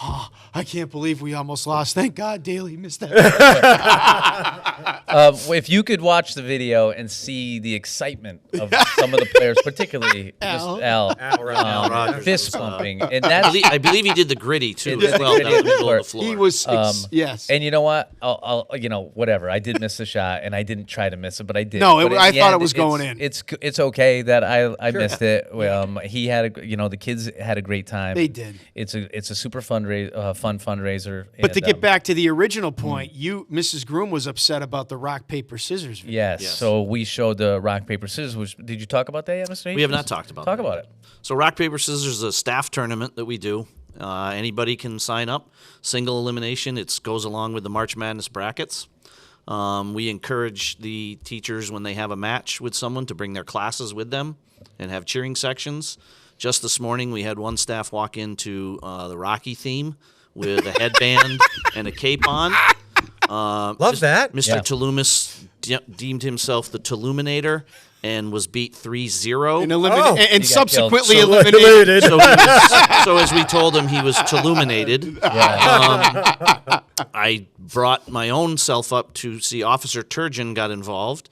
Speaker 4: Oh, I can't believe we almost lost. Thank God Daly missed that.
Speaker 13: If you could watch the video and see the excitement of some of the players, particularly
Speaker 4: Al.
Speaker 13: Al
Speaker 5: Rogers
Speaker 13: fist
Speaker 5: was,
Speaker 13: pumping, and that's
Speaker 5: I believe he did the gritty too
Speaker 13: He did
Speaker 5: as
Speaker 13: the
Speaker 5: well down the
Speaker 13: gritty.
Speaker 5: middle of the floor.
Speaker 4: He was yes.
Speaker 13: And you know what? I'll whatever. I did miss the shot, and I didn't try to miss it, but I did.
Speaker 4: No,
Speaker 13: But in
Speaker 4: I
Speaker 13: the
Speaker 4: thought
Speaker 13: end,
Speaker 4: it was going in.
Speaker 13: It's okay that I missed it. He had the kids had a great time.
Speaker 4: They did.
Speaker 13: It's a super fun fundraiser.
Speaker 4: But to
Speaker 13: and,
Speaker 4: get back to the original point, Mrs. Groom was upset about the rock paper scissors video.
Speaker 13: Yes. So we showed the rock paper scissors. Which did you talk about that yet, Mr.
Speaker 5: We have not talked about
Speaker 13: Talk
Speaker 5: that.
Speaker 13: about it.
Speaker 5: So rock, paper, scissors is a staff tournament that we do. Anybody can sign up. Single elimination. It goes along with the March Madness brackets. We encourage the teachers when they have a match with someone to bring their classes with them and have cheering sections. Just this morning, we had one staff walk into the Rocky theme with a headband and a cape on.
Speaker 3: Love that.
Speaker 5: Mr.
Speaker 13: Yeah.
Speaker 5: Tulumis deemed himself the Tuluminator and was beat 3-0.
Speaker 4: And,
Speaker 3: Oh.
Speaker 4: and
Speaker 13: He got
Speaker 4: subsequently
Speaker 13: killed.
Speaker 4: eliminated.
Speaker 5: So as we told him, he was Tuluminated. I brought my own self up to see Officer Turgeon got involved,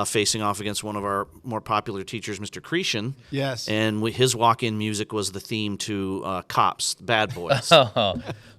Speaker 5: facing off against one of our more popular teachers, Mr. Cretion.
Speaker 4: Yes.
Speaker 5: And his walk-in music was the theme to Cops, Bad Boys.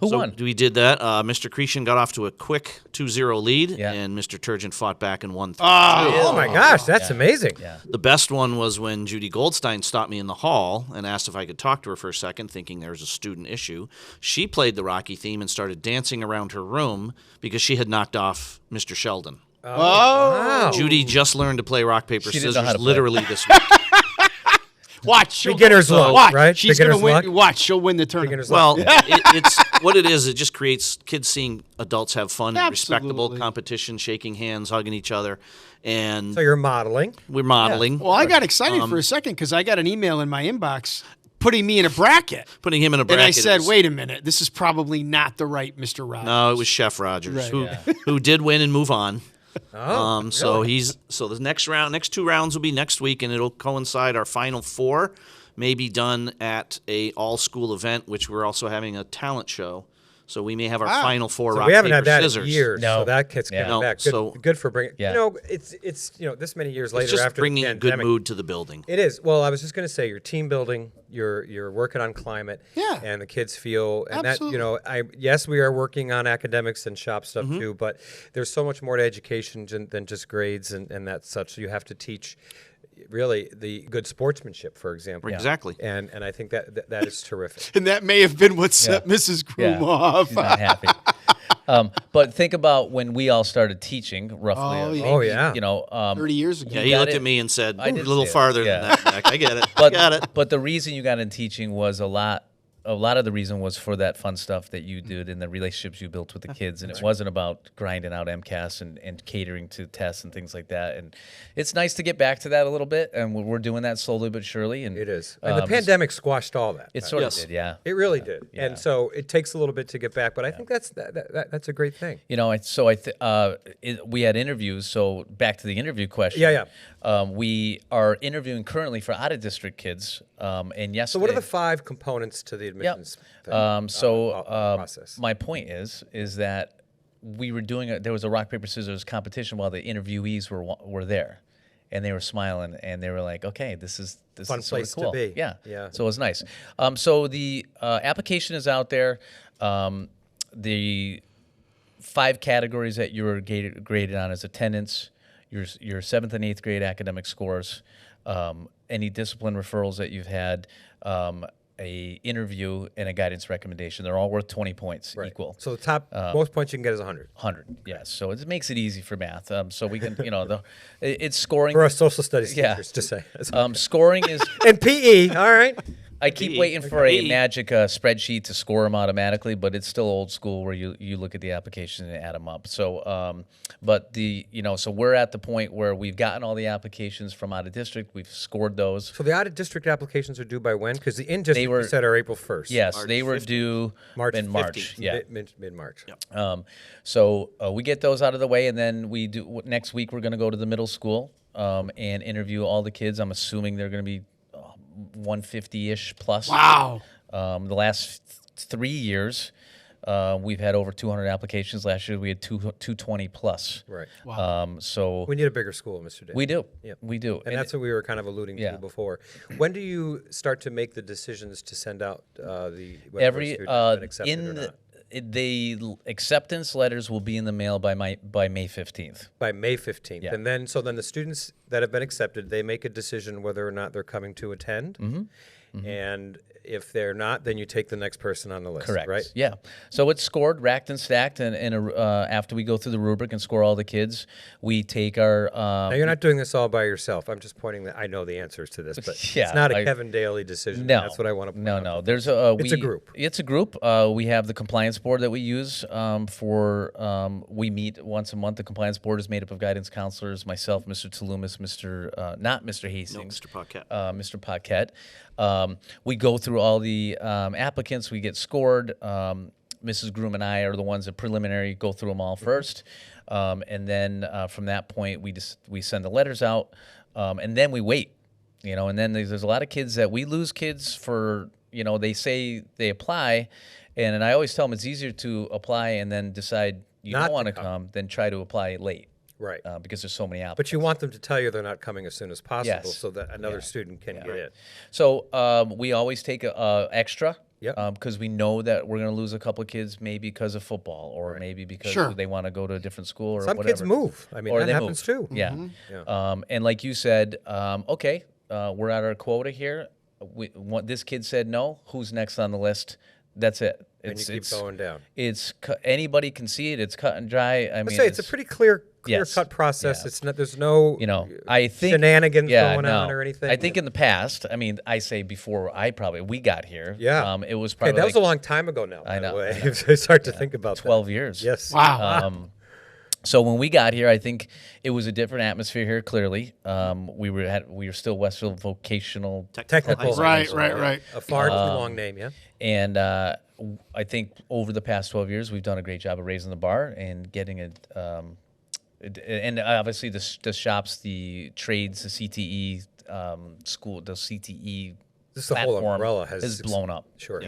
Speaker 13: Who won?
Speaker 5: We did that. Mr. Cretion got off to a quick 2-0 lead,
Speaker 13: Yeah.
Speaker 5: and Mr. Turgeon fought back and won 3-2.
Speaker 3: Oh my gosh, that's amazing.
Speaker 13: Yeah.
Speaker 5: The best one was when Judy Goldstein stopped me in the hall and asked if I could talk to her for a second, thinking there was a student issue. She played the Rocky theme and started dancing around her room because she had knocked off Mr. Sheldon.
Speaker 4: Oh.
Speaker 5: Judy just learned to play rock, paper,
Speaker 13: She didn't know how
Speaker 5: scissors
Speaker 13: to play.
Speaker 5: literally this week.
Speaker 4: Watch. She'll
Speaker 3: Beginner's luck,
Speaker 4: watch.
Speaker 3: right?
Speaker 4: She's
Speaker 3: Beginner's
Speaker 4: going to win.
Speaker 3: luck.
Speaker 4: Watch. She'll win the tournament.
Speaker 3: Beginner's
Speaker 5: Well,
Speaker 3: luck.
Speaker 5: it's what it is. It just creates kids seeing adults have fun, and respectable
Speaker 4: Absolutely.
Speaker 5: competition, shaking hands, hugging each other, and
Speaker 3: So you're modeling.
Speaker 5: we're modeling.
Speaker 4: Well, I got excited for a second because I got an email in my inbox putting me in a bracket.
Speaker 5: Putting him in a bracket.
Speaker 4: And I
Speaker 5: it
Speaker 4: said,
Speaker 5: was-
Speaker 4: wait a minute. This is probably not the right Mr. Rogers.
Speaker 5: No, it was Chef Rogers
Speaker 4: Right.
Speaker 5: who who did win and move on.
Speaker 3: Oh,
Speaker 5: So
Speaker 3: really?
Speaker 5: the next 2 rounds will be next week, and it'll coincide. Our final 4 may be done at a all school event, which we're also having a talent show. So we may have our final 4
Speaker 3: So
Speaker 5: rock,
Speaker 3: we haven't
Speaker 5: paper,
Speaker 3: had that
Speaker 5: scissors.
Speaker 3: in years,
Speaker 13: No.
Speaker 3: so that kid's coming
Speaker 5: No,
Speaker 3: back. Good,
Speaker 5: so-
Speaker 3: good for bringing.
Speaker 13: Yeah.
Speaker 3: You know, it's this many years later
Speaker 5: It's just
Speaker 3: after
Speaker 5: bringing
Speaker 3: the
Speaker 5: a good
Speaker 3: pandemic.
Speaker 5: mood to the building.
Speaker 3: It is. Well, I was just going to say, you're team building. You're working on climate.
Speaker 4: Yeah.
Speaker 3: And the kids feel, and
Speaker 4: Absolutely.
Speaker 3: yes, we are working on academics and shop stuff
Speaker 5: Mm-hmm.
Speaker 3: too, but there's so much more to education than just grades and that such. So you have to teach, really, the good sportsmanship, for example.
Speaker 5: Exactly.
Speaker 3: And I think that is terrific.
Speaker 4: And that may have been what set Mrs. Groom off.
Speaker 13: She's not happy. But think about when we all started teaching, roughly.
Speaker 4: Oh, yeah.
Speaker 3: Oh, yeah.
Speaker 4: 30 years ago.
Speaker 5: Yeah, he
Speaker 13: got
Speaker 5: looked
Speaker 13: it.
Speaker 5: at me and said,
Speaker 13: I
Speaker 5: "Ooh,
Speaker 13: did
Speaker 5: a little
Speaker 13: see it.
Speaker 5: farther
Speaker 13: Yeah.
Speaker 5: than that, Mac. I get it.
Speaker 13: But,
Speaker 5: I got it."
Speaker 13: But the reason you got in teaching was a lot of the reason was for that fun stuff that you did and the relationships you built with the kids. And it wasn't about grinding out MCAS and catering to tests and things like that. And it's nice to get back to that a little bit. And we're doing that slowly but surely. And
Speaker 3: It is. And the pandemic squashed all that.
Speaker 13: It sort
Speaker 5: Yes.
Speaker 13: of did, yeah.
Speaker 3: It really did.
Speaker 13: Yeah.
Speaker 3: And so it takes a little bit to get back, but I think that's a great thing.
Speaker 13: We had interviews. So back to the interview question.
Speaker 3: Yeah.
Speaker 13: We are interviewing currently for out of district kids. And yesterday.
Speaker 3: So what are the 5 components to the admissions thing, process?
Speaker 13: My point is that we were doing there was a rock paper scissors competition while the interviewees were there, and they were smiling and they were like, okay, this is
Speaker 3: Fun
Speaker 13: sort
Speaker 3: place
Speaker 13: of
Speaker 3: to
Speaker 13: cool.
Speaker 3: be.
Speaker 13: Yeah.
Speaker 3: Yeah.
Speaker 13: So it was nice. So the application is out there. The 5 categories that you were graded on is attendance, your 7th and 8th grade academic scores, any discipline referrals that you've had, a interview, and a guidance recommendation. They're all worth 20 points equal.
Speaker 3: So the top most points you can get is 100
Speaker 13: 100, yes. So it makes it easy for math. So we can, it's scoring.
Speaker 3: for us social studies
Speaker 13: Yeah.
Speaker 3: teachers to say.
Speaker 13: Scoring is.
Speaker 3: And PE, all right.
Speaker 13: I keep waiting for a magic spreadsheet to score them automatically, but it's still old school where you look at the application and add them up. So, so we're at the point where we've gotten all the applications from out of district. We've scored those.
Speaker 3: So the out of district applications are due by when? Because the in district
Speaker 13: were-
Speaker 3: you said are April 1st.
Speaker 13: Yes,
Speaker 5: March
Speaker 13: they were
Speaker 5: 15th.
Speaker 13: due
Speaker 3: March
Speaker 13: in March.
Speaker 3: 15th,
Speaker 13: Yeah.
Speaker 3: mid-March.
Speaker 13: So we get those out of the way, and then we do next week. We're going to go to the middle school and interview all the kids. I'm assuming they're going to be 150-ish plus.
Speaker 4: Wow.
Speaker 13: The last 3 years, we've had over 200 applications. Last year we had 220 plus.
Speaker 3: Right.
Speaker 13: So
Speaker 3: We need a bigger school, Mr. Day.
Speaker 13: we do.
Speaker 3: Yep.
Speaker 13: We do.
Speaker 3: And that's what we were kind of alluding
Speaker 13: Yeah.
Speaker 3: to before. When do you start to make the decisions to send out whether a
Speaker 13: every
Speaker 3: student has been accepted
Speaker 13: in
Speaker 3: or not?
Speaker 13: the acceptance letters will be in the mail by May 15th.
Speaker 3: By May 15th.
Speaker 13: Yeah.
Speaker 3: And then the students that have been accepted, they make a decision whether or not they're coming to attend. Mm-hmm. And if they're not, then you take the next person on the list,
Speaker 13: Correct.
Speaker 3: right?
Speaker 13: Yeah. So it's scored, racked and stacked, and after we go through the rubric and score all the kids, we take our.
Speaker 3: Now, you're not doing this all by yourself. I'm just pointing that I know the answers to this, but
Speaker 13: Yeah,
Speaker 3: it's not a Kevin Daly decision.
Speaker 13: No,
Speaker 3: That's what I want to point
Speaker 13: No,
Speaker 3: out.
Speaker 13: no. There's a.
Speaker 3: It's a group.
Speaker 13: It's a group. We have the compliance board that we use for. We meet once a month. The compliance board is made up of guidance counselors, myself, Mr. Tulumis, not Mr. Hastings,
Speaker 5: Mr. Paquette.
Speaker 13: Mr. Paquette. We go through all the applicants. We get scored. Mrs. Groom and I are the ones that preliminary go through them all first, and then from that point we send the letters out, and then we wait. And then there's a lot of kids that we lose kids for. They say they apply, and I always tell them it's easier to apply and then decide you
Speaker 3: Not
Speaker 13: don't want
Speaker 3: to
Speaker 13: to come than try to apply late.
Speaker 3: Right.
Speaker 13: Because there's so many applicants.
Speaker 3: But you want them to tell you they're not coming as soon as possible
Speaker 13: Yes.
Speaker 3: so that another student can get in.
Speaker 13: So we always take a extra.
Speaker 3: Yep.
Speaker 13: Because we know that we're going to lose a couple of kids, maybe because of football, or maybe because
Speaker 4: Sure.
Speaker 13: they want to go to a different school, or
Speaker 3: Some
Speaker 13: whatever.
Speaker 3: kids move. I mean,
Speaker 13: Or
Speaker 3: that
Speaker 13: they
Speaker 3: happens
Speaker 13: move.
Speaker 3: too.
Speaker 13: Yeah.
Speaker 3: Yeah.
Speaker 13: And like you said, okay, we're at our quota here. This kid said no. Who's next on the list? That's it.
Speaker 3: And you keep going down.
Speaker 13: Anybody can see it. It's cut and dry. I mean,
Speaker 3: I say it's a pretty clear clear-cut process.
Speaker 13: Yes.
Speaker 3: It's not. There's no
Speaker 13: I think
Speaker 3: shenanigans going on
Speaker 13: no.
Speaker 3: or anything.
Speaker 13: I think in the past, I mean, I say before we got here.
Speaker 3: Yeah.
Speaker 13: It was probably
Speaker 3: that was a long time ago now.
Speaker 13: I know.
Speaker 3: By the way. It's hard to think about
Speaker 13: 12 years.
Speaker 3: Yes.
Speaker 4: Wow.
Speaker 13: So when we got here, I think it was a different atmosphere here. Clearly, we were still Westfield Vocational
Speaker 3: Technical.
Speaker 4: Right.
Speaker 3: A far too long name. Yeah.
Speaker 13: And I think over the past 12 years, we've done a great job of raising the bar and getting it. And obviously, the shops, the trades, the CTE school, the CTE.
Speaker 3: This the whole
Speaker 13: platform
Speaker 3: umbrella
Speaker 13: has blown up.
Speaker 3: Sure.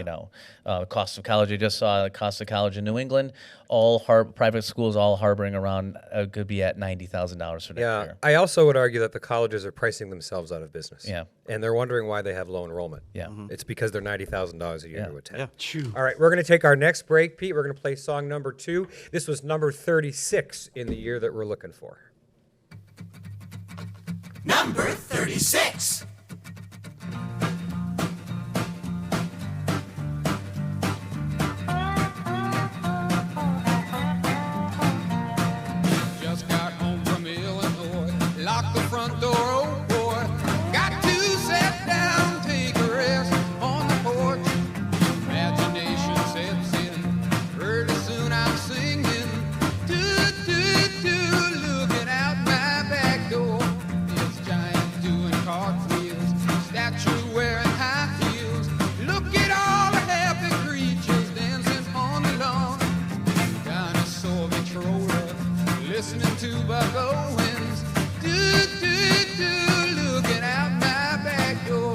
Speaker 13: Cost of college. I just saw the cost of college in New England. All private schools, all harboring around could be at $90,000 for next year.
Speaker 3: I also would argue that the colleges are pricing themselves out of business.
Speaker 13: Yeah.
Speaker 3: And they're wondering why they have low enrollment.
Speaker 13: Yeah.
Speaker 3: It's because they're $90,000 a year to attend.
Speaker 5: Yeah.
Speaker 3: All right, we're going to take our next break, Pete. We're going to play song number 2. This was number 36 in the year that we're looking for.
Speaker 7: Number 36.
Speaker 10: Just got home from Illinois, locked the front door, oh boy. Got to sit down, take a rest on the porch. Imagination sets in, pretty soon I'm singing. Looking out my back door. It's giants doing cartwheels, statue wearing high heels. Look at all the happy creatures dancing on the lawn. Dinosaur controller, listening to Buck Owens. Looking out my back door.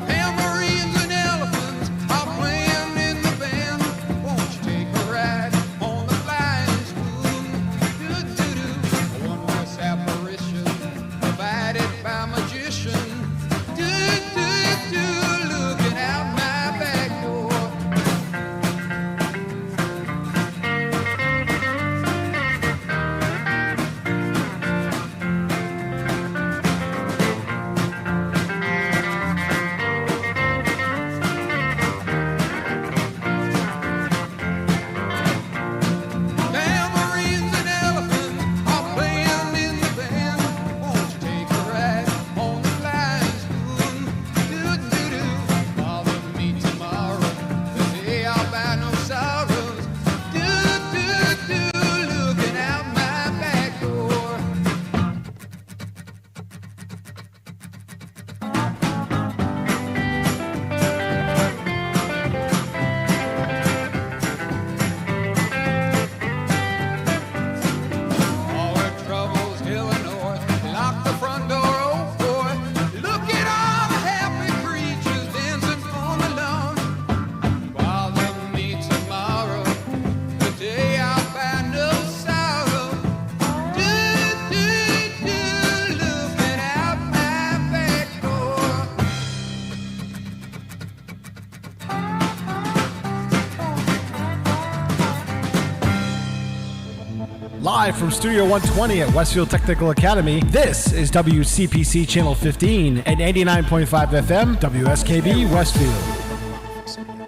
Speaker 10: Tambourines and elephants are playing in the band. Won't you take a ride on the flying spoon? A one-horse apparition provided by magician. Looking out my back door. Tambourines and elephants are playing in the band. Won't you take a ride on the flying spoon? Bother me tomorrow, the day I'll buy no sorrows. Looking out my back door. All her troubles, Illinois, lock the front door, oh boy. Look at all the happy creatures dancing on the lawn. Bother me tomorrow, the day I'll find no sorrow. Looking out my back door.
Speaker 12: Live from Studio 120 at Westfield Technical Academy, this is WCPC Channel 15 at 89.5 FM, WSKB Westfield.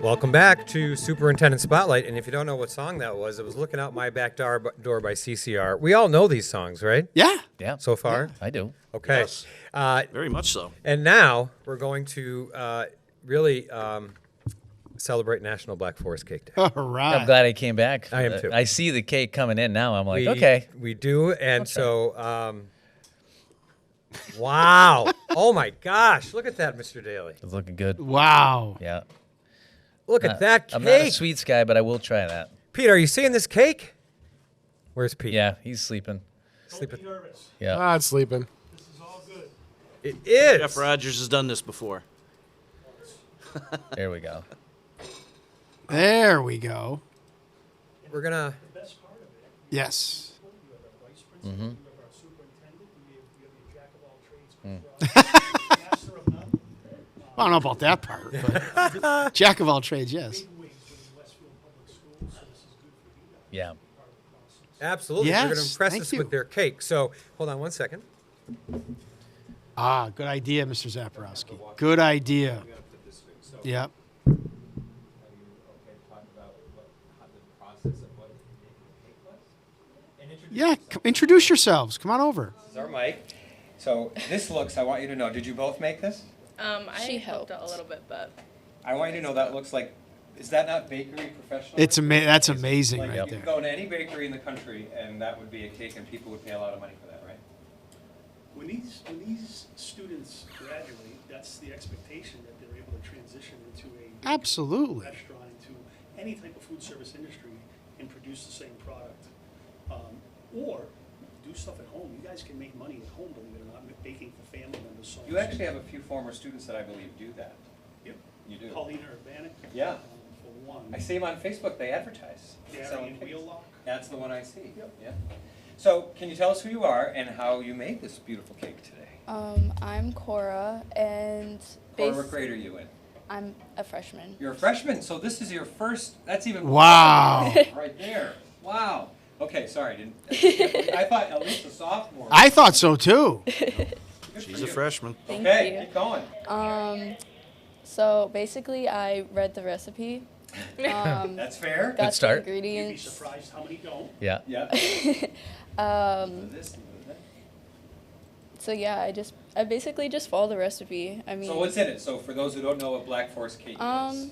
Speaker 3: Welcome back to Superintendent Spotlight. And if you don't know what song that was, it was Looking Out My Back Door by CCR. We all know these songs, right?
Speaker 4: Yeah.
Speaker 13: Yeah.
Speaker 3: So far?
Speaker 13: I do.
Speaker 3: Okay.
Speaker 5: Yes. Very much so.
Speaker 3: And now we're going to really celebrate National Black Forest Cake Day.
Speaker 4: All
Speaker 13: I'm
Speaker 4: right.
Speaker 13: glad I came back.
Speaker 3: I am too.
Speaker 13: I see the cake coming in now. I'm like,
Speaker 3: We-
Speaker 13: okay.
Speaker 3: We do. And so, wow. Oh my gosh. Look at that, Mr. Daly.
Speaker 13: It's looking good.
Speaker 4: Wow.
Speaker 13: Yeah.
Speaker 3: Look at that cake.
Speaker 13: I'm not a sweets guy, but I will try that.
Speaker 3: Pete, are you seeing this cake? Where's Pete?
Speaker 13: Yeah, he's sleeping.
Speaker 3: Sleeping.
Speaker 13: Yeah.
Speaker 6: Not sleeping.
Speaker 3: It is.
Speaker 5: Jeff Rogers has done this before.
Speaker 13: There we go.
Speaker 4: There we go.
Speaker 3: We're going to.
Speaker 4: Yes. I don't know about that part, but jack of all trades, yes.
Speaker 13: Yeah.
Speaker 3: Absolutely. We're going to
Speaker 4: Yes,
Speaker 3: impress
Speaker 4: thank
Speaker 3: us
Speaker 4: you.
Speaker 3: with their cake. So hold on one second.
Speaker 4: Ah, good idea, Mr. Zaporowski. Good idea. Yep.
Speaker 3: And
Speaker 4: Yeah, introduce yourselves. Come on over.
Speaker 3: This is our mic. So this looks, I want you to know, did you both make this?
Speaker 14: I helped a little bit, but
Speaker 3: I want you to know that looks like, is that not bakery professional?
Speaker 4: It's that's amazing
Speaker 3: Like
Speaker 4: right
Speaker 3: you
Speaker 4: there.
Speaker 3: could go to any bakery in the country and that would be a cake and people would pay a lot of money for that, right?
Speaker 15: When these students graduate, that's the expectation that they're able to transition into a
Speaker 4: Absolutely.
Speaker 15: restaurant, into any type of food service industry and produce the same product. Or do stuff at home. You guys can make money at home, believe it or not, baking for family members. So
Speaker 3: You actually have a few former students that I believe do that.
Speaker 15: Yep.
Speaker 3: You do.
Speaker 15: Paulina Urbanic.
Speaker 3: Yeah.
Speaker 15: For one.
Speaker 3: I see them on Facebook, they advertise.
Speaker 15: The
Speaker 3: selling
Speaker 15: Aryan
Speaker 3: cakes.
Speaker 15: Wheel Lock.
Speaker 3: That's the one I see.
Speaker 15: Yep.
Speaker 3: Yeah. So can you tell us who you are and how you made this beautiful cake today?
Speaker 14: I'm Cora, and
Speaker 3: Cora, what grade are you in?
Speaker 14: I'm a freshman.
Speaker 3: You're a freshman, so this is your first, that's even
Speaker 4: Wow.
Speaker 3: right there. Wow. Okay, sorry, I thought at least a sophomore.
Speaker 4: I thought so too.
Speaker 5: She's a freshman.
Speaker 14: Thank
Speaker 3: Okay,
Speaker 14: you.
Speaker 3: keep going.
Speaker 14: So basically, I read the recipe.
Speaker 3: That's fair.
Speaker 14: Got
Speaker 13: start.
Speaker 14: the
Speaker 15: You'd be
Speaker 14: ingredients.
Speaker 15: surprised how many don't.
Speaker 13: Yeah.
Speaker 3: Yeah.
Speaker 14: So yeah, I basically just follow the recipe. I mean,
Speaker 3: So what's in it? So for those who don't know what Black Forest cake is. Because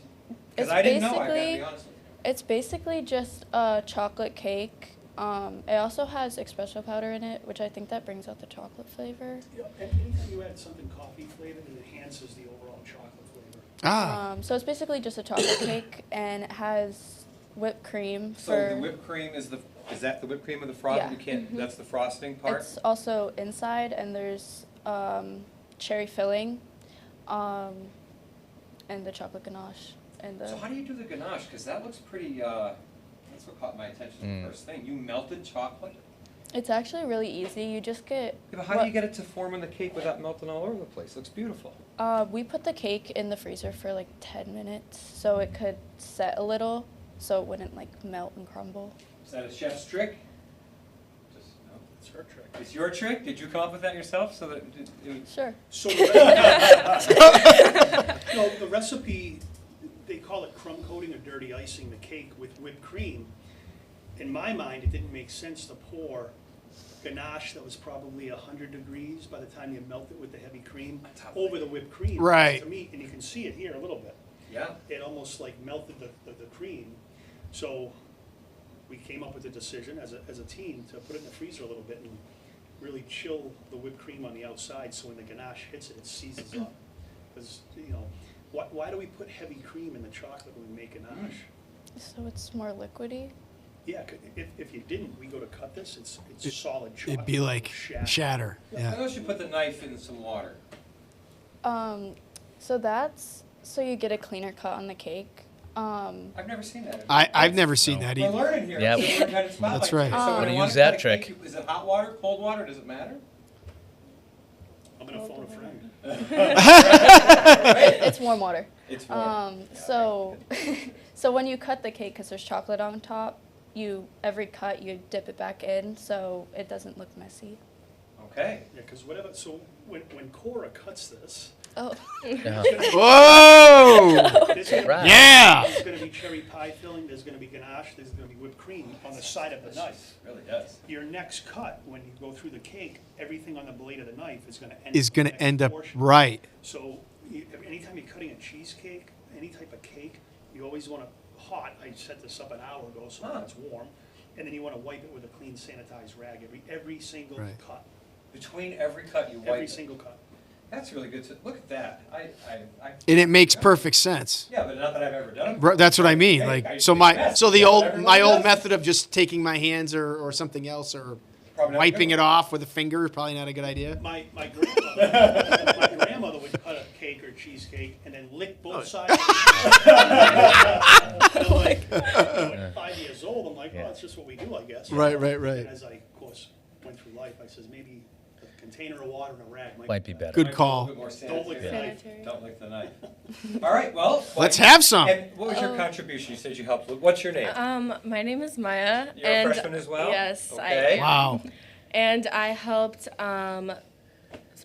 Speaker 14: it's
Speaker 3: I didn't know, I gotta
Speaker 14: basically
Speaker 3: be honest with you.
Speaker 14: it's basically just a chocolate cake. It also has espresso powder in it, which I think that brings out the chocolate flavor.
Speaker 15: Yeah, and anytime you add something coffee flavored, it enhances the overall chocolate flavor.
Speaker 4: Ah.
Speaker 14: So it's basically just a chocolate cake, and it has whipped cream
Speaker 3: So
Speaker 14: for.
Speaker 3: the whipped cream is that the whipped cream of the frosting?
Speaker 14: Yeah.
Speaker 3: You can't,
Speaker 14: Mhm.
Speaker 3: that's the frosting part?
Speaker 14: It's also inside, and there's cherry filling, and the chocolate ganache, and the.
Speaker 3: So how do you do the ganache? Because that looks pretty, that's what caught my attention the first thing. You melted chocolate?
Speaker 14: It's actually really easy. You just get.
Speaker 3: Yeah, but how do you get it to form in the cake without melting all over the place? It looks beautiful.
Speaker 14: We put the cake in the freezer for like 10 minutes, so it could set a little, so it wouldn't like melt and crumble.
Speaker 3: Is that a chef's trick? Just, no.
Speaker 15: It's her trick.
Speaker 3: It's your trick? Did you come up with that yourself? So that
Speaker 14: Sure.
Speaker 15: So the recipe, they call it crumb coating or dirty icing the cake with whipped cream. In my mind, it didn't make sense to pour ganache that was probably 100 degrees by the time you melt it with the heavy cream over the whipped cream.
Speaker 4: Right.
Speaker 15: To me, and you can see it here a little bit.
Speaker 3: Yeah.
Speaker 15: It almost like melted the cream. So we came up with the decision as a team to put it in the freezer a little bit and really chill the whipped cream on the outside, so when the ganache hits it, it seizes up. Because, you know, why do we put heavy cream in the chocolate when we make ganache?
Speaker 14: So it's more liquidy.
Speaker 15: Yeah, if you didn't, we go to cut this, it's solid chocolate.
Speaker 4: It'd be like shatter.
Speaker 3: Why
Speaker 4: Yeah.
Speaker 3: don't you put the knife in some water?
Speaker 14: So you get a cleaner cut on the cake.
Speaker 3: I've never seen that.
Speaker 4: I've never seen that
Speaker 3: We're
Speaker 4: either.
Speaker 3: learning here.
Speaker 13: Yeah.
Speaker 3: It's the Superintendent Spotlight.
Speaker 4: That's right.
Speaker 3: So
Speaker 13: I'm
Speaker 3: when
Speaker 13: gonna
Speaker 3: you wanna
Speaker 13: use that
Speaker 3: cut a cake,
Speaker 13: trick.
Speaker 3: Is it hot water, cold water? Does it matter?
Speaker 15: I'm gonna phone a friend.
Speaker 14: It's warm water.
Speaker 3: It's warm.
Speaker 14: So when you cut the cake, because there's chocolate on top, every cut you dip it back in, so it doesn't look messy.
Speaker 3: Okay.
Speaker 15: Yeah, because whatever, so when Cora cuts this,
Speaker 14: Oh.
Speaker 4: Whoa!
Speaker 15: there's gonna,
Speaker 13: Right.
Speaker 4: Yeah.
Speaker 15: there's gonna be cherry pie filling, there's gonna be ganache, there's gonna be whipped cream on the side of the knife.
Speaker 3: It really does.
Speaker 15: Your next cut, when you go through the cake, everything on the blade of the knife is gonna end
Speaker 4: Is
Speaker 15: up
Speaker 4: going
Speaker 15: in
Speaker 4: to
Speaker 15: the
Speaker 4: end
Speaker 15: next
Speaker 4: up
Speaker 15: portion.
Speaker 4: right.
Speaker 15: So anytime you're cutting a cheesecake, any type of cake, you always want to hot. I set this up an hour ago so that it's warm, and then you want to wipe it with a clean sanitized rag every single
Speaker 4: Right.
Speaker 15: cut.
Speaker 3: Between every cut, you wipe
Speaker 15: Every
Speaker 3: it.
Speaker 15: single cut.
Speaker 3: That's really good. Look at that.
Speaker 4: And it makes perfect sense.
Speaker 3: Yeah, but not that I've ever done it.
Speaker 4: Bro, that's what I mean.
Speaker 3: Hey,
Speaker 4: Like,
Speaker 3: I
Speaker 4: so
Speaker 3: think
Speaker 4: my
Speaker 3: that's-
Speaker 4: so the
Speaker 3: yeah,
Speaker 4: old
Speaker 3: everyone
Speaker 4: my old
Speaker 3: does.
Speaker 4: method of just taking my hands or something else or
Speaker 3: Probably not
Speaker 4: wiping
Speaker 3: good.
Speaker 4: it off with a finger is probably not a good idea.
Speaker 15: My grandmother would cut a cake or cheesecake and then lick both sides. And like, 5 years old, I'm like, well, that's just what we do, I guess.
Speaker 4: Right.
Speaker 15: And as I, of course, went through life, I says maybe a container of water and a rag
Speaker 13: Might be better.
Speaker 4: Good
Speaker 3: Might be
Speaker 4: call.
Speaker 3: A little bit more
Speaker 15: Don't lick the
Speaker 3: sanitary.
Speaker 15: knife.
Speaker 14: Sanitary.
Speaker 3: Don't lick the knife. All right, well.
Speaker 4: Let's have some.
Speaker 3: And what was your contribution? You said you helped. What's your name?
Speaker 16: My name is Maya.
Speaker 3: You're
Speaker 16: and
Speaker 3: a freshman as well?
Speaker 16: Yes, I
Speaker 3: Okay.
Speaker 16: am.
Speaker 4: Wow.
Speaker 16: And I helped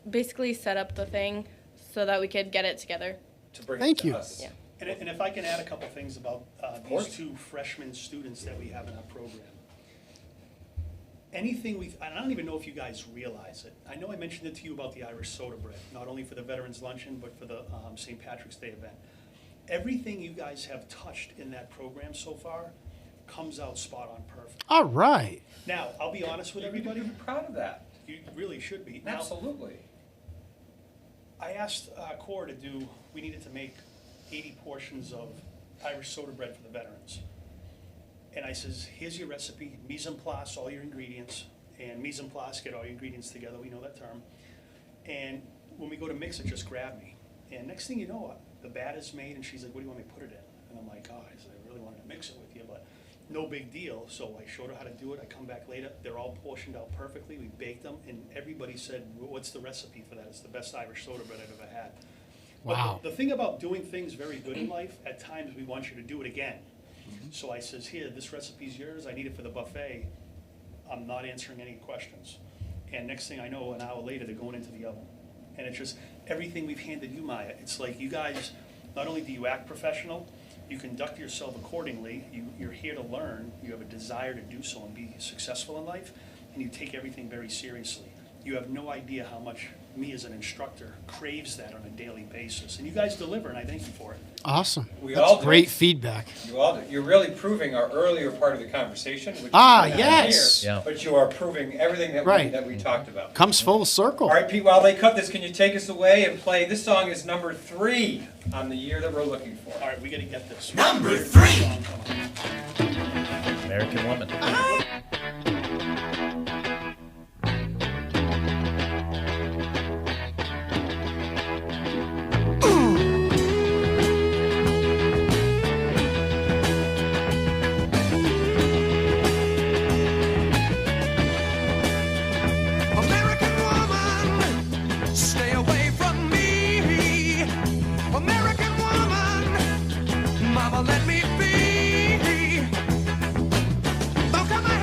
Speaker 16: basically set up the thing so that we could get it together.
Speaker 3: To bring
Speaker 4: Thank
Speaker 3: it to
Speaker 4: you.
Speaker 3: us.
Speaker 16: Yeah.
Speaker 15: And if I can add a couple things about
Speaker 3: course.
Speaker 15: these two freshman students that we have in our program. anything and I don't even know if you guys realize it. I know I mentioned it to you about the Irish soda bread, not only for the Veterans Luncheon, but for the St. Patrick's Day event. Everything you guys have touched in that program so far comes out spot on perfect.
Speaker 4: All right.
Speaker 15: Now, I'll be honest with everybody.
Speaker 3: You're proud of that.
Speaker 15: You really should be. Now,
Speaker 3: Absolutely.
Speaker 15: I asked Core we needed to make 80 portions of Irish soda bread for the veterans. And I says, here's your recipe, mise en place, all your ingredients. And mise en place, get all your ingredients together, we know that term. And when we go to mix it, just grab me. And next thing you know, the batter's made, and she's like, what do you want me to put it in? And I'm like, I said, I really wanted to mix it with you, but no big deal. So I showed her how to do it. I come back later. They're all portioned out perfectly. We baked them, and everybody said, what's the recipe for that? It's the best Irish soda bread I've ever had.
Speaker 4: Wow.
Speaker 15: But the thing about doing things very good in life, at times we want you to do it again. So I says, here, this recipe's yours. I need it for the buffet. I'm not answering any questions. And next thing I know, an hour later, they're going into the oven. And it's just everything we've handed you, Maya. It's like you guys, not only do you act professional, you conduct yourself accordingly. You're here to learn. You have a desire to do so and be successful in life, and you take everything very seriously. You have no idea how much me as an instructor craves that on a daily basis. And you guys deliver, and I thank you for it.
Speaker 4: Awesome.
Speaker 3: We
Speaker 4: That's
Speaker 3: all do.
Speaker 4: great feedback.
Speaker 3: You're really proving our earlier part of the conversation, which
Speaker 4: yes.
Speaker 3: here, but you are proving everything that we talked about.
Speaker 4: Comes full circle.
Speaker 3: All right, Pete, while they cook this, can you take us away and play? This song is number 3 on the year that we're looking for.
Speaker 15: All right, we got to get this.
Speaker 3: Number 3!
Speaker 13: American Woman.
Speaker 10: American woman, stay away from me. American woman, mama, let me be. Oh, come on.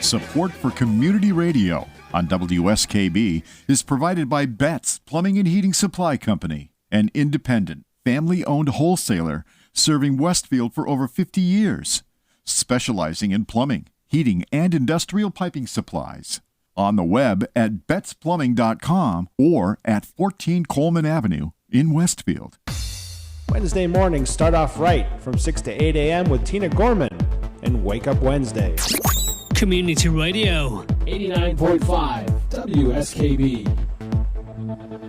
Speaker 8: Support for community radio on WSKB is provided by Betts Plumbing and Heating Supply Company, an independent, family-owned wholesaler serving Westfield for over 50 years, specializing in plumbing, heating, and industrial piping supplies. On the web at bettsplumbing.com or at 14 Coleman Avenue in Westfield.
Speaker 12: Wednesday mornings start off right from 6 to 8 a.m. with Tina Gorman and Wake Up Wednesday.
Speaker 11: Community Radio 89.5 WSKB.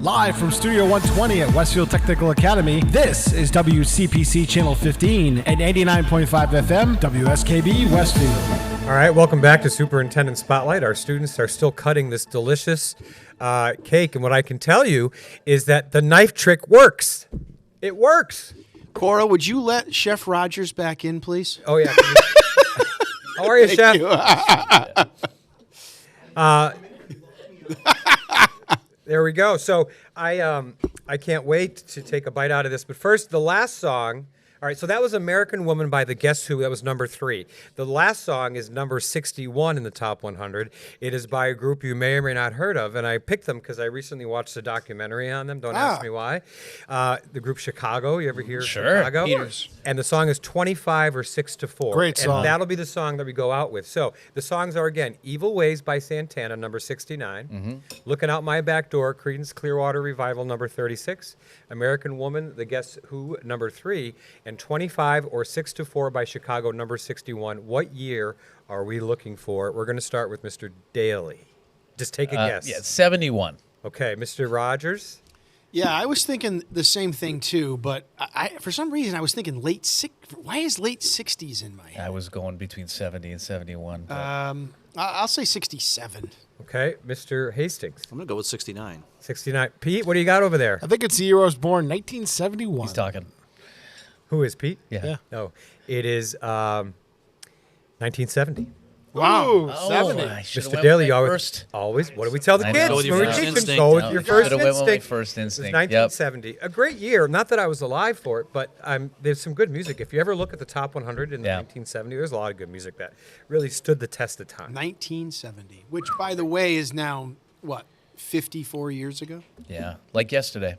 Speaker 12: Live from Studio 120 at Westfield Technical Academy, this is WCPC Channel 15 and 89.5 FM WSKB Westfield.
Speaker 3: All right, welcome back to Superintendent Spotlight. Our students are still cutting this delicious cake, and what I can tell you is that the knife trick works. It works.
Speaker 4: Cora, would you let Chef Rogers back in, please?
Speaker 3: Oh, yeah. How are you, Chef? There we go. So I can't wait to take a bite out of this. But first, the last song. All right, so that was American Woman by the Guess Who. That was number 3. The last song is number 61 in the top 100. It is by a group you may or may not heard of, and I picked them because I recently watched a documentary on them. Don't ask me why. The group Chicago. You ever hear Chicago?
Speaker 6: Peters.
Speaker 3: And the song is 25 or 6 to 4.
Speaker 6: Great song.
Speaker 3: And that'll be the song that we go out with. So the songs are, again, Evil Ways by Santana, number 69. Looking Out My Back Door, Creedence Clearwater Revival, number 36. American Woman, the Guess Who, number 3. And 25 or 6 to 4 by Chicago, number 61. What year are we looking for? We're going to start with Mr. Daly. Just take a guess.
Speaker 13: Yeah, 71.
Speaker 3: Okay, Mr. Rogers?
Speaker 4: Yeah, I was thinking the same thing too, but I for some reason I was thinking why is late 60s in my head?
Speaker 13: I was going between 70 and 71. but-
Speaker 4: I'll say 67.
Speaker 3: Okay, Mr. Hastings?
Speaker 5: I'm going to go with 69.
Speaker 3: 69. Pete, what do you got over there?
Speaker 6: I think it's the year I was born, 1971.
Speaker 13: He's talking.
Speaker 3: Who is Pete?
Speaker 13: Yeah.
Speaker 3: No, it is 1970.
Speaker 6: Wow,
Speaker 13: Oh,
Speaker 6: 70.
Speaker 13: I should've
Speaker 3: Mr.
Speaker 13: went
Speaker 3: Daly,
Speaker 13: with my
Speaker 3: always,
Speaker 13: first.
Speaker 3: always, what do we tell the
Speaker 13: I
Speaker 3: kids?
Speaker 13: know.
Speaker 5: Go with your
Speaker 3: when we're
Speaker 5: first
Speaker 3: teaching?
Speaker 5: instinct.
Speaker 3: Go with
Speaker 5: No.
Speaker 3: your first
Speaker 13: Should've went with my
Speaker 3: instinct.
Speaker 13: first
Speaker 3: It was
Speaker 13: instinct.
Speaker 3: 1970. A great year. Not that I was alive for it, but there's some good music. If you ever look at the top 100 in the 1970, there's a lot of good music that really stood the test of time.
Speaker 4: 1970, which by the way is now what, 54 years ago?
Speaker 13: Yeah, like yesterday.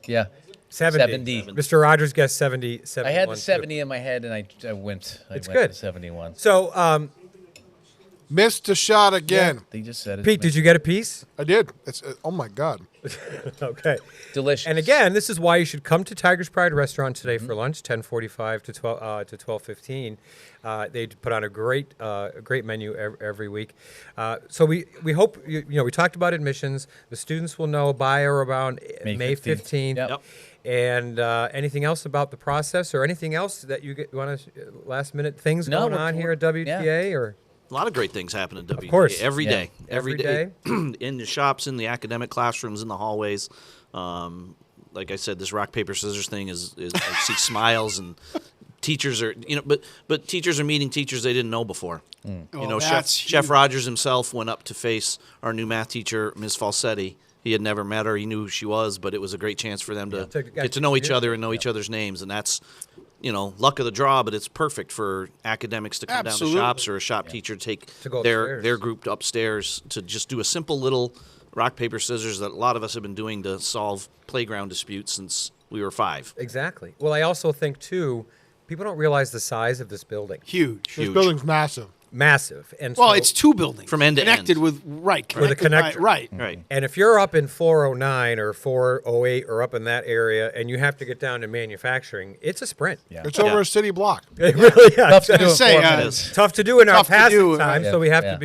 Speaker 13: Yeah.
Speaker 3: 70. Mr. Rogers guessed 70.
Speaker 13: I had the
Speaker 3: 71
Speaker 13: 70 in my head, and I went.
Speaker 3: It's
Speaker 13: went
Speaker 3: good.
Speaker 13: to 71.
Speaker 3: So,
Speaker 6: Missed a shot again.
Speaker 13: They just said it.
Speaker 3: Pete, did you get a piece?
Speaker 6: I did. It's oh my God.
Speaker 3: Okay.
Speaker 13: Delicious.
Speaker 3: And again, this is why you should come to Tiger's Pride Restaurant today for lunch, 10:45 to 12:15. They put on a great menu every week. So we hope we talked about admissions. The students will know by or around May 15th.
Speaker 13: Yep.
Speaker 3: And anything else about the process, or anything else that you want to last minute things
Speaker 13: No,
Speaker 3: going
Speaker 13: we're-
Speaker 3: on here at WTA, or?
Speaker 5: A lot of great things happen at WTA.
Speaker 3: course.
Speaker 5: Every
Speaker 13: Yeah.
Speaker 5: day.
Speaker 3: Every day.
Speaker 5: In the shops, in the academic classrooms, in the hallways. Like I said, this rock, paper, scissors thing is I see smiles, and teachers are, but teachers are meeting teachers they didn't know before.
Speaker 4: Oh,
Speaker 5: Chef
Speaker 4: that's
Speaker 5: Chef
Speaker 4: huge.
Speaker 5: Rogers himself went up to face our new math teacher, Ms. Falsetti. He had never met her. He knew who she was, but it was a great chance for them to get to know each other and know each other's names. And that's, luck of the draw, but it's perfect for academics to come
Speaker 4: Absolutely.
Speaker 5: down to shops, or a shop teacher to take
Speaker 3: To go
Speaker 5: their
Speaker 3: upstairs.
Speaker 5: group upstairs to just do a simple little rock, paper, scissors that a lot of us have been doing to solve playground disputes since we were 5.
Speaker 3: Exactly. Well, I also think, too, people don't realize the size of this building.
Speaker 4: Huge.
Speaker 6: This building's massive.
Speaker 3: Massive. And
Speaker 4: Well,
Speaker 3: so,
Speaker 4: it's 2 buildings
Speaker 5: From end to
Speaker 4: connected
Speaker 5: end.
Speaker 4: with connected
Speaker 3: With a
Speaker 4: by-
Speaker 3: connector.
Speaker 4: right.
Speaker 5: Right.
Speaker 3: And if you're up in 409 or 408 or up in that area, and you have to get down to manufacturing, it's a sprint.
Speaker 13: Yeah.
Speaker 6: It's over
Speaker 5: Yeah.
Speaker 6: a city block.
Speaker 3: It really is.
Speaker 13: Tough to do in
Speaker 4: say,
Speaker 13: 4
Speaker 4: uh,
Speaker 13: minutes.
Speaker 3: Tough to do in our
Speaker 4: Tough to
Speaker 3: passing
Speaker 4: do,
Speaker 3: time,
Speaker 13: right.
Speaker 3: so we have
Speaker 13: Yeah.
Speaker 3: to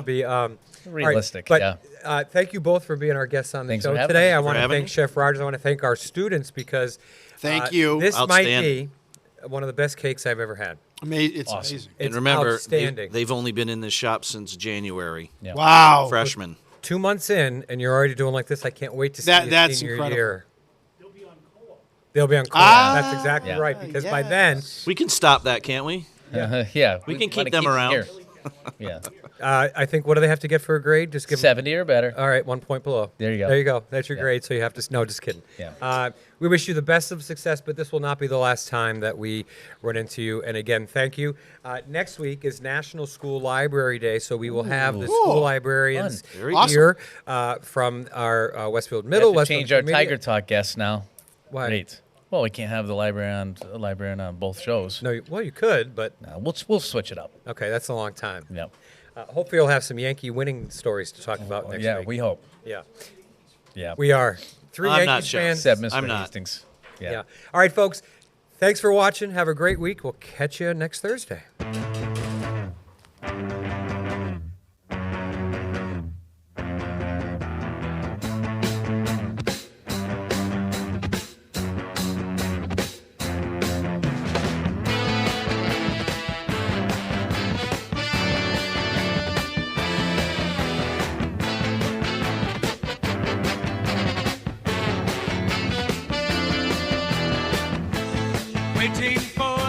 Speaker 3: be all right,
Speaker 13: Realistic,
Speaker 3: but
Speaker 13: yeah.
Speaker 3: thank you both for being our guests on the
Speaker 13: Thanks
Speaker 3: show
Speaker 13: for having
Speaker 3: today.
Speaker 13: us.
Speaker 3: I
Speaker 13: For
Speaker 3: want to
Speaker 5: having
Speaker 3: thank
Speaker 5: me.
Speaker 3: Chef Rogers. I want to thank our students because
Speaker 4: Thank you.
Speaker 3: This might
Speaker 5: Outstanding.
Speaker 3: be one of the best cakes I've ever had.
Speaker 4: It's
Speaker 13: Awesome.
Speaker 4: amazing.
Speaker 3: It's
Speaker 5: And remember,
Speaker 3: outstanding.
Speaker 5: they've only been in this shop since January.
Speaker 13: Yeah.
Speaker 4: Wow.
Speaker 5: Freshmen.
Speaker 3: 2 months in, and you're already doing like this. I can't wait to see
Speaker 4: That's
Speaker 3: senior
Speaker 4: incredible.
Speaker 3: year. They'll be on co-op. That's exactly
Speaker 13: Yeah.
Speaker 3: right. Because by then,
Speaker 5: We can stop that, can't we?
Speaker 13: Yeah.
Speaker 5: We can keep
Speaker 13: wanna
Speaker 5: them around.
Speaker 13: here. Yeah.
Speaker 3: I think, what do they have to get for a grade? Just give
Speaker 13: 70 or better.
Speaker 3: All right, 1 point below.
Speaker 13: There you go.
Speaker 3: There you go. That's your
Speaker 13: Yeah.
Speaker 3: grade, so you have to, no, just kidding.
Speaker 13: Yeah.
Speaker 3: We wish you the best of success, but this will not be the last time that we run into you. And again, thank you. Next week is National School Library Day, so we will have the school librarians
Speaker 5: Very
Speaker 3: here from our Westfield Middle.
Speaker 13: We have to
Speaker 3: Westfield
Speaker 13: change our
Speaker 3: Intermediate.
Speaker 13: Tiger Talk guests now.
Speaker 3: Why?
Speaker 13: Great. Well, we can't have the librarian on both shows.
Speaker 3: No, well, you could, but
Speaker 13: No, we'll switch it up.
Speaker 3: okay, that's a long time.
Speaker 13: Yep.
Speaker 3: Hopefully, you'll have some Yankee winning stories to talk about next
Speaker 13: yeah,
Speaker 3: week.
Speaker 13: we hope.
Speaker 3: Yeah,
Speaker 13: Yeah.
Speaker 3: we are. 3
Speaker 5: I'm not
Speaker 3: Yankees
Speaker 5: sure.
Speaker 3: fans.
Speaker 13: Except Mr.
Speaker 5: I'm not.
Speaker 13: Hastings.
Speaker 3: Yeah. All right, folks. Thanks for watching. Have a great week. We'll catch you next Thursday.
Speaker 10: Waiting for